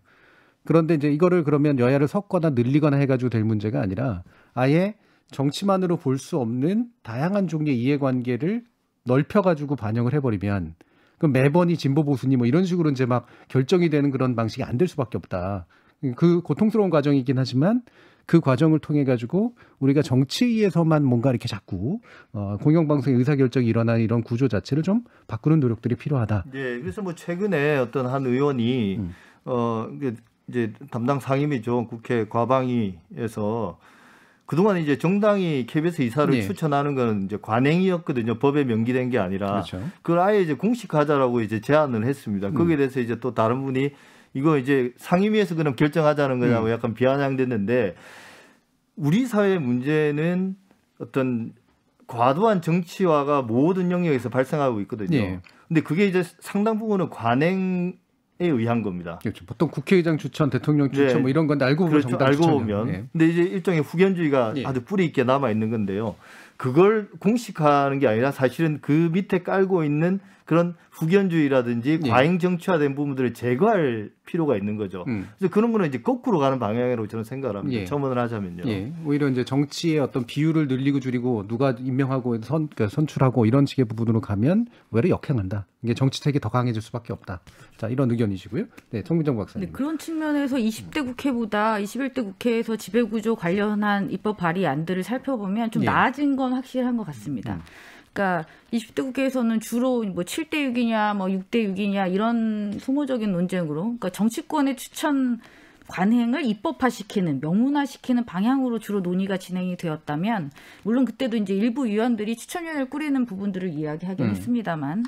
그런데 이제 이거를 그러면 여야를 섞거나 늘리거나 해가지고 될 문제가 아니라 아예 정치만으로 볼 수 없는 다양한 종류의 이해관계를 넓혀가지고 반영을 해버리면 그럼 매번이 진보 보수니 뭐 이런 식으로 이제 막 결정이 되는 그런 방식이 안 될 수밖에 없다. 그 고통스러운 과정이긴 하지만 그 과정을 통해 가지고 우리가 정치에서만 뭔가 이렇게 자꾸 공영방송의 의사결정이 일어나는 이런 구조 자체를 좀 바꾸는 노력들이 필요하다. 네, 그래서 뭐 최근에 어떤 한 의원이 이제 담당 상임위죠 국회 과방위에서 그동안 이제 정당이 KBS 이사를 네. 추천하는 건 이제 관행이었거든요. 법에 명기된 게 아니라 그렇죠. 그걸 아예 이제 공식화하자라고 이제 제안을 했습니다. 거기에 대해서 이제 또 다른 분이 이거 이제 상임위에서 그럼 결정하자는 거냐고 약간 비아냥됐는데 우리 사회의 문제는 어떤 과도한 정치화가 모든 영역에서 발생하고 있거든요. 네. 근데 그게 이제 상당 부분은 관행에 의한 겁니다. 그렇죠. 보통 국회의장 추천, 대통령 추천 네. 뭐 이런 건데 알고 보면 그렇죠. 정당 알고 추천이에요. 보면. 네. 근데 이제 일종의 후견주의가 예. 아주 뿌리 있게 남아 있는 건데요. 그걸 공식화하는 게 아니라 사실은 그 밑에 깔고 있는 그런 후견주의라든지 예. 과잉 정치화된 부분들을 제거할 필요가 있는 거죠. 그래서 그런 거는 이제 거꾸로 가는 방향으로 저는 생각을 합니다. 예. 첨언을 하자면요. 예, 오히려 이제 정치의 어떤 비율을 늘리고 줄이고 누가 임명하고 그러니까 선출하고 이런 식의 부분으로 가면 오히려 역행한다. 이게 정치색이 더 강해질 수밖에 없다. 자, 이런 의견이시고요. 네, 송민정 박사님. 네, 그런 측면에서 20대 국회보다 21대 국회에서 지배구조 관련한 입법 발의안들을 살펴보면 좀 예. 나아진 건 확실한 것 같습니다. 그러니까 20대 국회에서는 주로 뭐 7대 6이냐 뭐 6대 6이냐 이런 소모적인 논쟁으로 그러니까 정치권의 추천 관행을 입법화시키는 명문화시키는 방향으로 주로 논의가 진행이 되었다면 물론 그때도 이제 일부 위원들이 추천위원회를 꾸리는 부분들을 이야기하긴 했습니다만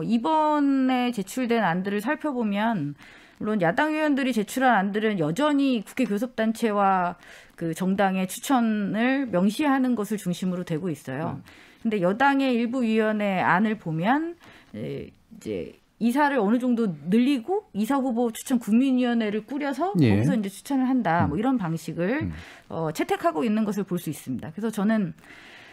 이번에 제출된 안들을 살펴보면 물론 야당 의원들이 제출한 안들은 여전히 국회 교섭단체와 그 정당의 추천을 명시하는 것을 중심으로 되고 있어요. 근데 여당의 일부 위원회 안을 보면 이제 이사를 어느 정도 늘리고 이사 후보 추천 국민위원회를 꾸려서 예. 거기서 이제 추천을 한다. 뭐 이런 방식을 채택하고 있는 것을 볼 수 있습니다. 그래서 저는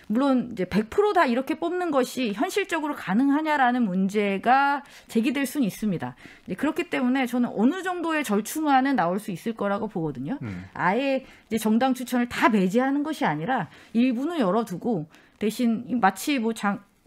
물론 이제 100% 다 이렇게 뽑는 것이 현실적으로 가능하냐라는 문제가 제기될 수는 있습니다. 그렇기 때문에 저는 어느 정도의 절충안은 나올 수 있을 거라고 보거든요. 아예 이제 정당 추천을 다 배제하는 것이 아니라 일부는 열어두고 대신 마치 뭐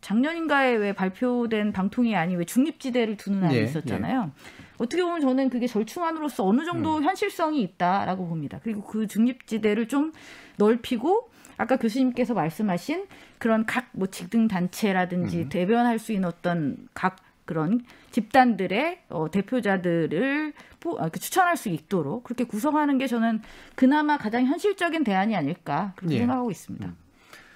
작년인가에 왜 발표된 방통위 안이 왜 중립지대를 두는 안이 있었잖아요. 어떻게 보면 저는 그게 절충안으로서 어느 정도 현실성이 있다라고 봅니다. 그리고 그 중립지대를 좀 넓히고 아까 교수님께서 말씀하신 그런 각 뭐 직등 단체라든지 대변할 수 있는 어떤 각 그런 집단들의 대표자들을 추천할 수 있도록 그렇게 구성하는 게 저는 그나마 가장 현실적인 대안이 아닐까 그렇게 생각하고 있습니다.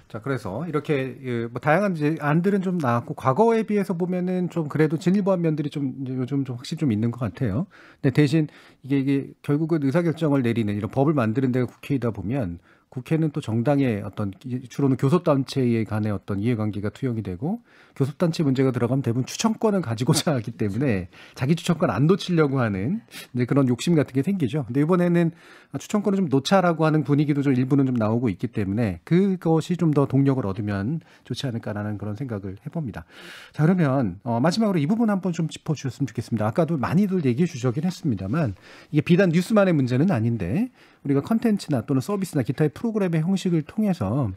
자, 그래서 이렇게 뭐 다양한 이제 안들은 좀 나왔고 과거에 비해서 보면은 좀 그래도 진일보한 면들이 좀 요즘 좀 확실히 좀 있는 것 같아요. 근데 대신 이게 결국은 의사결정을 내리는 이런 법을 만드는 데가 국회이다 보면 국회는 또 정당의 어떤 주로는 교섭단체에 간의 어떤 이해관계가 투영이 되고 교섭단체 문제가 들어가면 대부분 추천권을 가지고자 하기 때문에 자기 추천권 안 놓치려고 하는 이제 그런 욕심 같은 게 생기죠. 근데 이번에는 추천권을 좀 놓자라고 하는 분위기도 좀 일부는 좀 나오고 있기 때문에 그것이 좀 더 동력을 얻으면 좋지 않을까라는 그런 생각을 해봅니다. 자, 그러면 마지막으로 이 부분 한번 좀 짚어주셨으면 좋겠습니다. 아까도 많이들 얘기해 주셨긴 했습니다만 이게 비단 뉴스만의 문제는 아닌데 우리가 컨텐츠나 또는 서비스나 기타의 프로그램의 형식을 통해서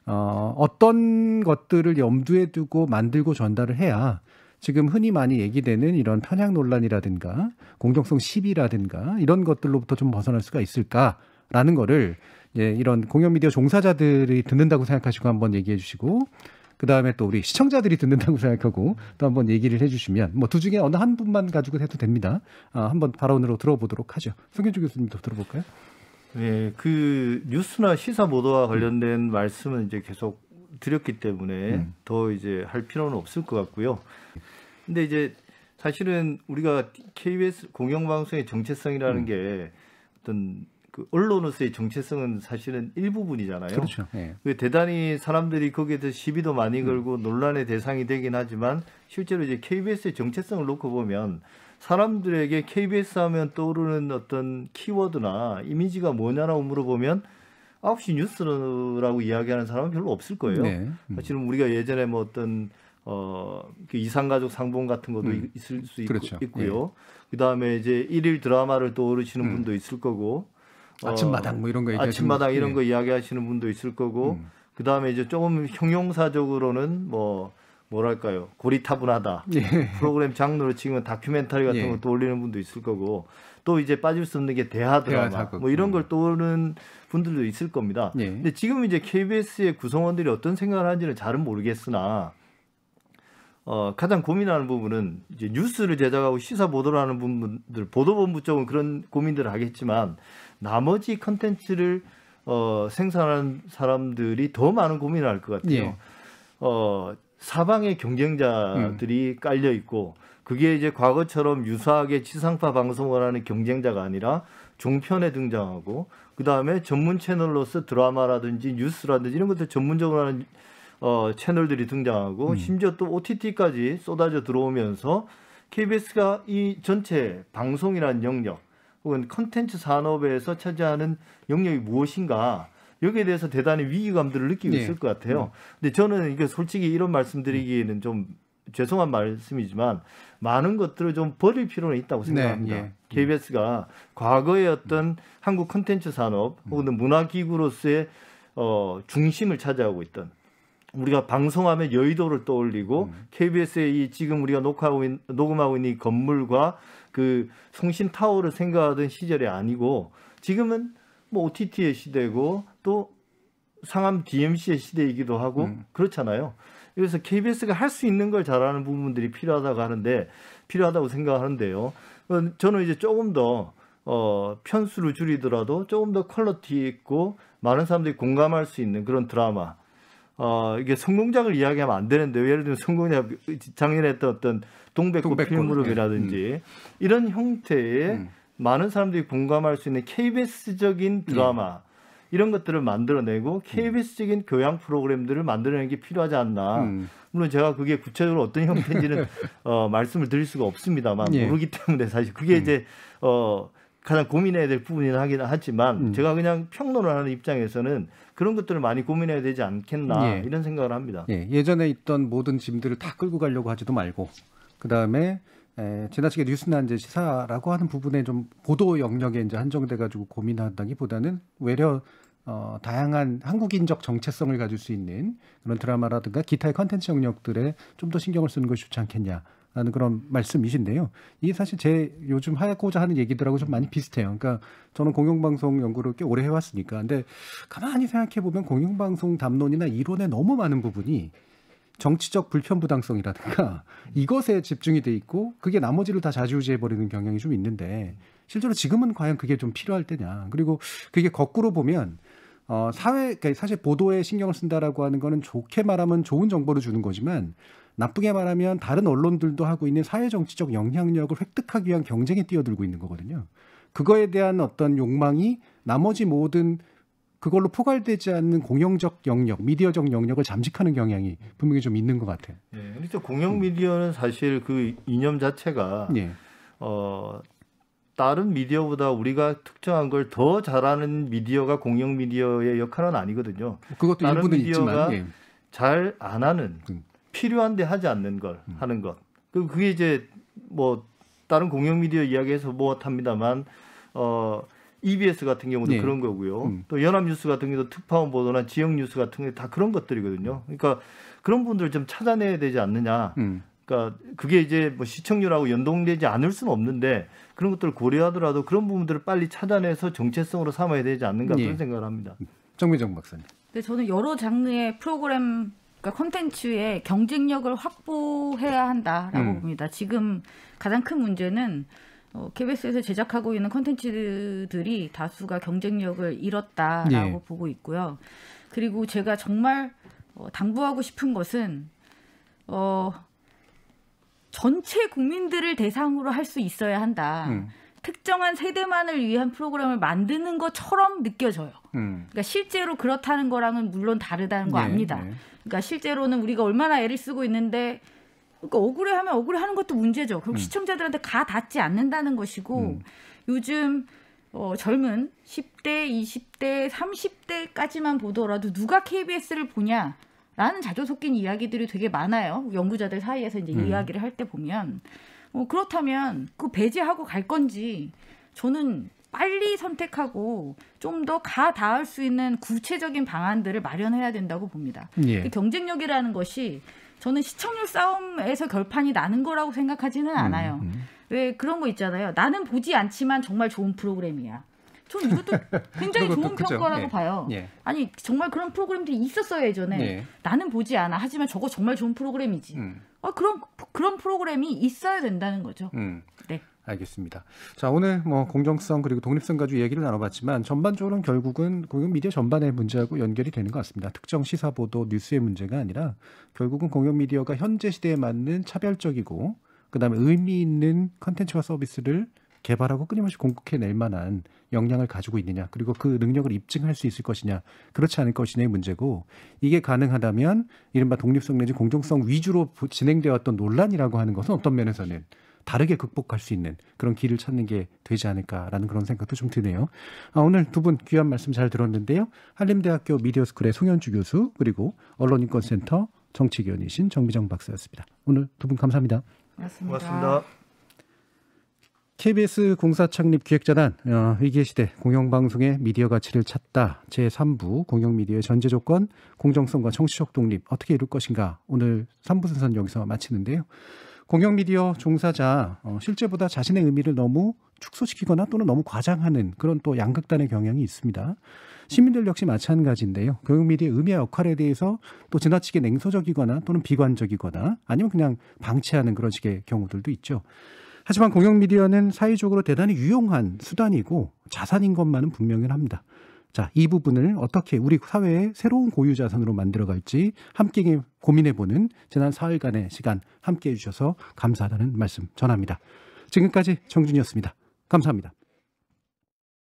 어떤 것들을 염두에 두고 만들고 전달을 해야 지금 흔히 많이 얘기되는 이런 편향 논란이라든가 공정성 시비라든가 이런 것들로부터 좀 벗어날 수가 있을까라는 거를 이런 공영미디어 종사자들이 듣는다고 생각하시고 한번 얘기해 주시고 그다음에 또 우리 시청자들이 듣는다고 생각하고 또 한번 얘기를 해주시면 뭐 두 중에 어느 한 분만 가지고 해도 됩니다. 한번 발언으로 들어보도록 하죠. 성균주 교수님도 들어볼까요? 네, 그 뉴스나 시사 보도와 관련된 말씀은 이제 계속 드렸기 때문에 더 이제 할 필요는 없을 것 같고요. 근데 이제 사실은 우리가 KBS 공영방송의 정체성이라는 게 어떤 그 언론으로서의 정체성은 사실은 일부분이잖아요. 그렇죠. 네. 대단히 사람들이 거기에 대해서 시비도 많이 걸고 논란의 대상이 되긴 하지만 실제로 이제 KBS의 정체성을 놓고 보면 사람들에게 KBS 하면 떠오르는 어떤 키워드나 이미지가 뭐냐라고 물어보면 9시 뉴스라고 이야기하는 사람은 별로 없을 거예요. 네. 사실은 우리가 예전에 뭐 어떤 그 이상가족 상봉 같은 것도 있을 수 그렇죠. 있고요. 그다음에 이제 일일 드라마를 떠오르시는 분도 있을 거고 아침마당 뭐 이런 거 얘기하시는 아침마당 이런 거 이야기하시는 분도 있을 거고 그다음에 이제 조금 형용사적으로는 뭐랄까요 고리타분하다 프로그램 장르로 치면 다큐멘터리 같은 거 떠올리는 분도 있을 거고 또 이제 빠질 수 없는 게 대하 드라마 뭐 이런 걸 떠오르는 분들도 있을 겁니다. 근데 지금 이제 KBS의 구성원들이 어떤 생각을 하는지는 잘은 모르겠으나 가장 고민하는 부분은 이제 뉴스를 제작하고 시사 보도를 하는 분들 보도본부 쪽은 그런 고민들을 하겠지만 나머지 컨텐츠를 생산하는 사람들이 더 많은 고민을 할 것 같아요. 사방에 경쟁자들이 깔려 있고 그게 이제 과거처럼 유사하게 지상파 방송을 하는 경쟁자가 아니라 종편에 등장하고 그 다음에 전문 채널로서 드라마라든지 뉴스라든지 이런 것들 전문적으로 하는 채널들이 등장하고 심지어 또 OTT까지 쏟아져 들어오면서 KBS가 이 전체 방송이라는 영역 혹은 컨텐츠 산업에서 차지하는 영역이 무엇인가 여기에 대해서 대단히 위기감들을 느끼고 있을 것 같아요. 근데 저는 이게 솔직히 이런 말씀드리기에는 좀 죄송한 말씀이지만 많은 것들을 좀 버릴 필요는 있다고 생각합니다. KBS가 과거의 어떤 한국 컨텐츠 산업 혹은 문화기구로서의 중심을 차지하고 있던 우리가 방송하면 여의도를 떠올리고 KBS의 이 지금 우리가 녹음하고 있는 이 건물과 그 송신타워를 생각하던 시절이 아니고 지금은 뭐 OTT의 시대고 또 상암 DMC의 시대이기도 하고 그렇잖아요. 그래서 KBS가 할 수 있는 걸 잘하는 부분들이 필요하다고 생각하는데요. 저는 이제 조금 더 편수를 줄이더라도 조금 더 퀄리티 있고 많은 사람들이 공감할 수 있는 그런 드라마. 이게 성공작을 이야기하면 안 되는데 예를 들면 성공작 작년에 했던 어떤 동백꽃 필무렵이라든지 이런 형태의 많은 사람들이 공감할 수 있는 KBS적인 드라마 이런 것들을 만들어내고 KBS적인 교양 프로그램들을 만들어내는 게 필요하지 않나. 물론 제가 그게 구체적으로 어떤 형태인지는 말씀을 드릴 수가 없습니다만 모르기 때문에 사실 그게 이제 가장 고민해야 될 부분이긴 하긴 하지만 제가 그냥 평론을 하는 입장에서는 그런 것들을 많이 고민해야 되지 않겠나 이런 생각을 합니다. 예전에 있던 모든 짐들을 다 끌고 가려고 하지도 말고 그다음에 지나치게 뉴스나 이제 시사라고 하는 부분에 좀 보도 영역에 이제 한정돼 가지고 고민한다기보다는 외려 다양한 한국인적 정체성을 가질 수 있는 그런 드라마라든가 기타의 컨텐츠 영역들에 좀 더 신경을 쓰는 것이 좋지 않겠냐라는 그런 말씀이신데요. 이게 사실 제 요즘 하고자 하는 얘기들하고 좀 많이 비슷해요. 그러니까 저는 공영방송 연구를 꽤 오래 해왔으니까. 근데 가만히 생각해 보면 공영방송 담론이나 이론의 너무 많은 부분이 정치적 불편부당성이라든가 이것에 집중이 돼 있고 그게 나머지를 다 좌지우지해버리는 경향이 좀 있는데 실제로 지금은 과연 그게 좀 필요할 때냐. 그리고 그게 거꾸로 보면 그러니까 사실 보도에 신경을 쓴다라고 하는 거는 좋게 말하면 좋은 정보를 주는 거지만 나쁘게 말하면 다른 언론들도 하고 있는 사회정치적 영향력을 획득하기 위한 경쟁에 뛰어들고 있는 거거든요. 그거에 대한 어떤 욕망이 나머지 모든 그걸로 포괄되지 않는 공영적 영역, 미디어적 영역을 잠식하는 경향이 분명히 좀 있는 것 같아요. 네, 그래서 공영 미디어는 사실 그 이념 자체가 네. 다른 미디어보다 우리가 특정한 걸 더 잘하는 미디어가 공영 미디어의 역할은 아니거든요. 그것도 다른 일부는 미디어가 있지만 예. 잘 안 하는 필요한데 하지 않는 걸 하는 것. 그게 이제 뭐 다른 공영 미디어 이야기에서 못합니다만 EBS 같은 경우도 네. 그런 거고요. 또 연합뉴스 같은 경우도 특파원 보도나 지역 뉴스 같은 게 다 그런 것들이거든요. 그러니까 그런 분들을 좀 찾아내야 되지 않느냐. 그러니까 그게 이제 뭐 시청률하고 연동되지 않을 수는 없는데 그런 것들을 고려하더라도 그런 부분들을 빨리 찾아내서 정체성으로 삼아야 되지 않는가 예. 그런 생각을 합니다. 정미정 박사님. 근데 저는 여러 장르의 프로그램, 그러니까 콘텐츠의 경쟁력을 확보해야 한다라고 봅니다. 지금 가장 큰 문제는 KBS에서 제작하고 있는 콘텐츠들이 다수가 경쟁력을 잃었다라고 예. 보고 있고요. 그리고 제가 정말 당부하고 싶은 것은 전체 국민들을 대상으로 할 수 있어야 한다. 특정한 세대만을 위한 프로그램을 만드는 것처럼 느껴져요. 그러니까 실제로 그렇다는 거랑은 물론 다르다는 거 네, 압니다. 네. 그러니까 실제로는 우리가 얼마나 애를 쓰고 있는데 그러니까 억울해하면 억울해하는 것도 문제죠. 결국 시청자들한테 가 닿지 않는다는 것이고 요즘 젊은 10대, 20대, 30대까지만 보더라도 누가 KBS를 보냐? 라는 자주 섞인 이야기들이 되게 많아요. 연구자들 사이에서 이제 이야기를 할 때 보면 그렇다면 그 배제하고 갈 건지 저는 빨리 선택하고 좀 더 가 닿을 수 있는 구체적인 방안들을 마련해야 된다고 봅니다. 예. 경쟁력이라는 것이 저는 시청률 싸움에서 결판이 나는 거라고 생각하지는 않아요. 왜 그런 거 있잖아요. 나는 보지 않지만 정말 좋은 프로그램이야. 저는 이것도 굉장히 그것도 좋은 그죠. 평가라고 예. 봐요. 예. 아니 정말 그런 프로그램들이 있었어요 예전에. 예. 나는 보지 않아. 하지만 저거 정말 좋은 프로그램이지. 그런 프로그램이 있어야 된다는 거죠. 네. 알겠습니다. 자, 오늘 뭐 공정성 그리고 독립성 가지고 얘기를 나눠봤지만 전반적으로는 결국은 공영 미디어 전반의 문제하고 연결이 되는 것 같습니다. 특정 시사 보도 뉴스의 문제가 아니라 결국은 공영 미디어가 현재 시대에 맞는 차별적이고 그다음에 의미 있는 컨텐츠와 서비스를 개발하고 끊임없이 공급해낼 만한 역량을 가지고 있느냐, 그리고 그 능력을 입증할 수 있을 것이냐, 그렇지 않을 것이냐의 문제고, 이게 가능하다면 이른바 독립성 내지 공정성 위주로 진행되었던 논란이라고 하는 것은 어떤 면에서는 다르게 극복할 수 있는 그런 길을 찾는 게 되지 않을까라는 그런 생각도 좀 드네요. 오늘 두 분 귀한 말씀 잘 들었는데요. 한림대학교 미디어스쿨의 송현주 교수, 그리고 언론인권센터 정치위원이신 정미정 박사였습니다. 오늘 두 분 감사합니다. 고맙습니다. KBS 공사 창립 기획자단 위기의 시대 공영방송의 미디어 가치를 찾다 제3부 공영미디어의 전제 조건 공정성과 정치적 독립 어떻게 이룰 것인가, 오늘 3부 순서는 여기서 마치는데요. 공영미디어 종사자 실제보다 자신의 의미를 너무 축소시키거나 또는 너무 과장하는 그런 또 양극단의 경향이 있습니다. 시민들 역시 마찬가지인데요. 공영미디어의 의미와 역할에 대해서 또 지나치게 냉소적이거나 또는 비관적이거나 아니면 그냥 방치하는 그런 식의 경우들도 있죠. 하지만 공영미디어는 사회적으로 대단히 유용한 수단이고 자산인 것만은 분명합니다. 자, 이 부분을 어떻게 우리 사회의 새로운 고유자산으로 만들어갈지 함께 고민해보는 지난 사흘간의 시간 함께해 주셔서 감사하다는 말씀 전합니다. 지금까지 정준이었습니다. 감사합니다.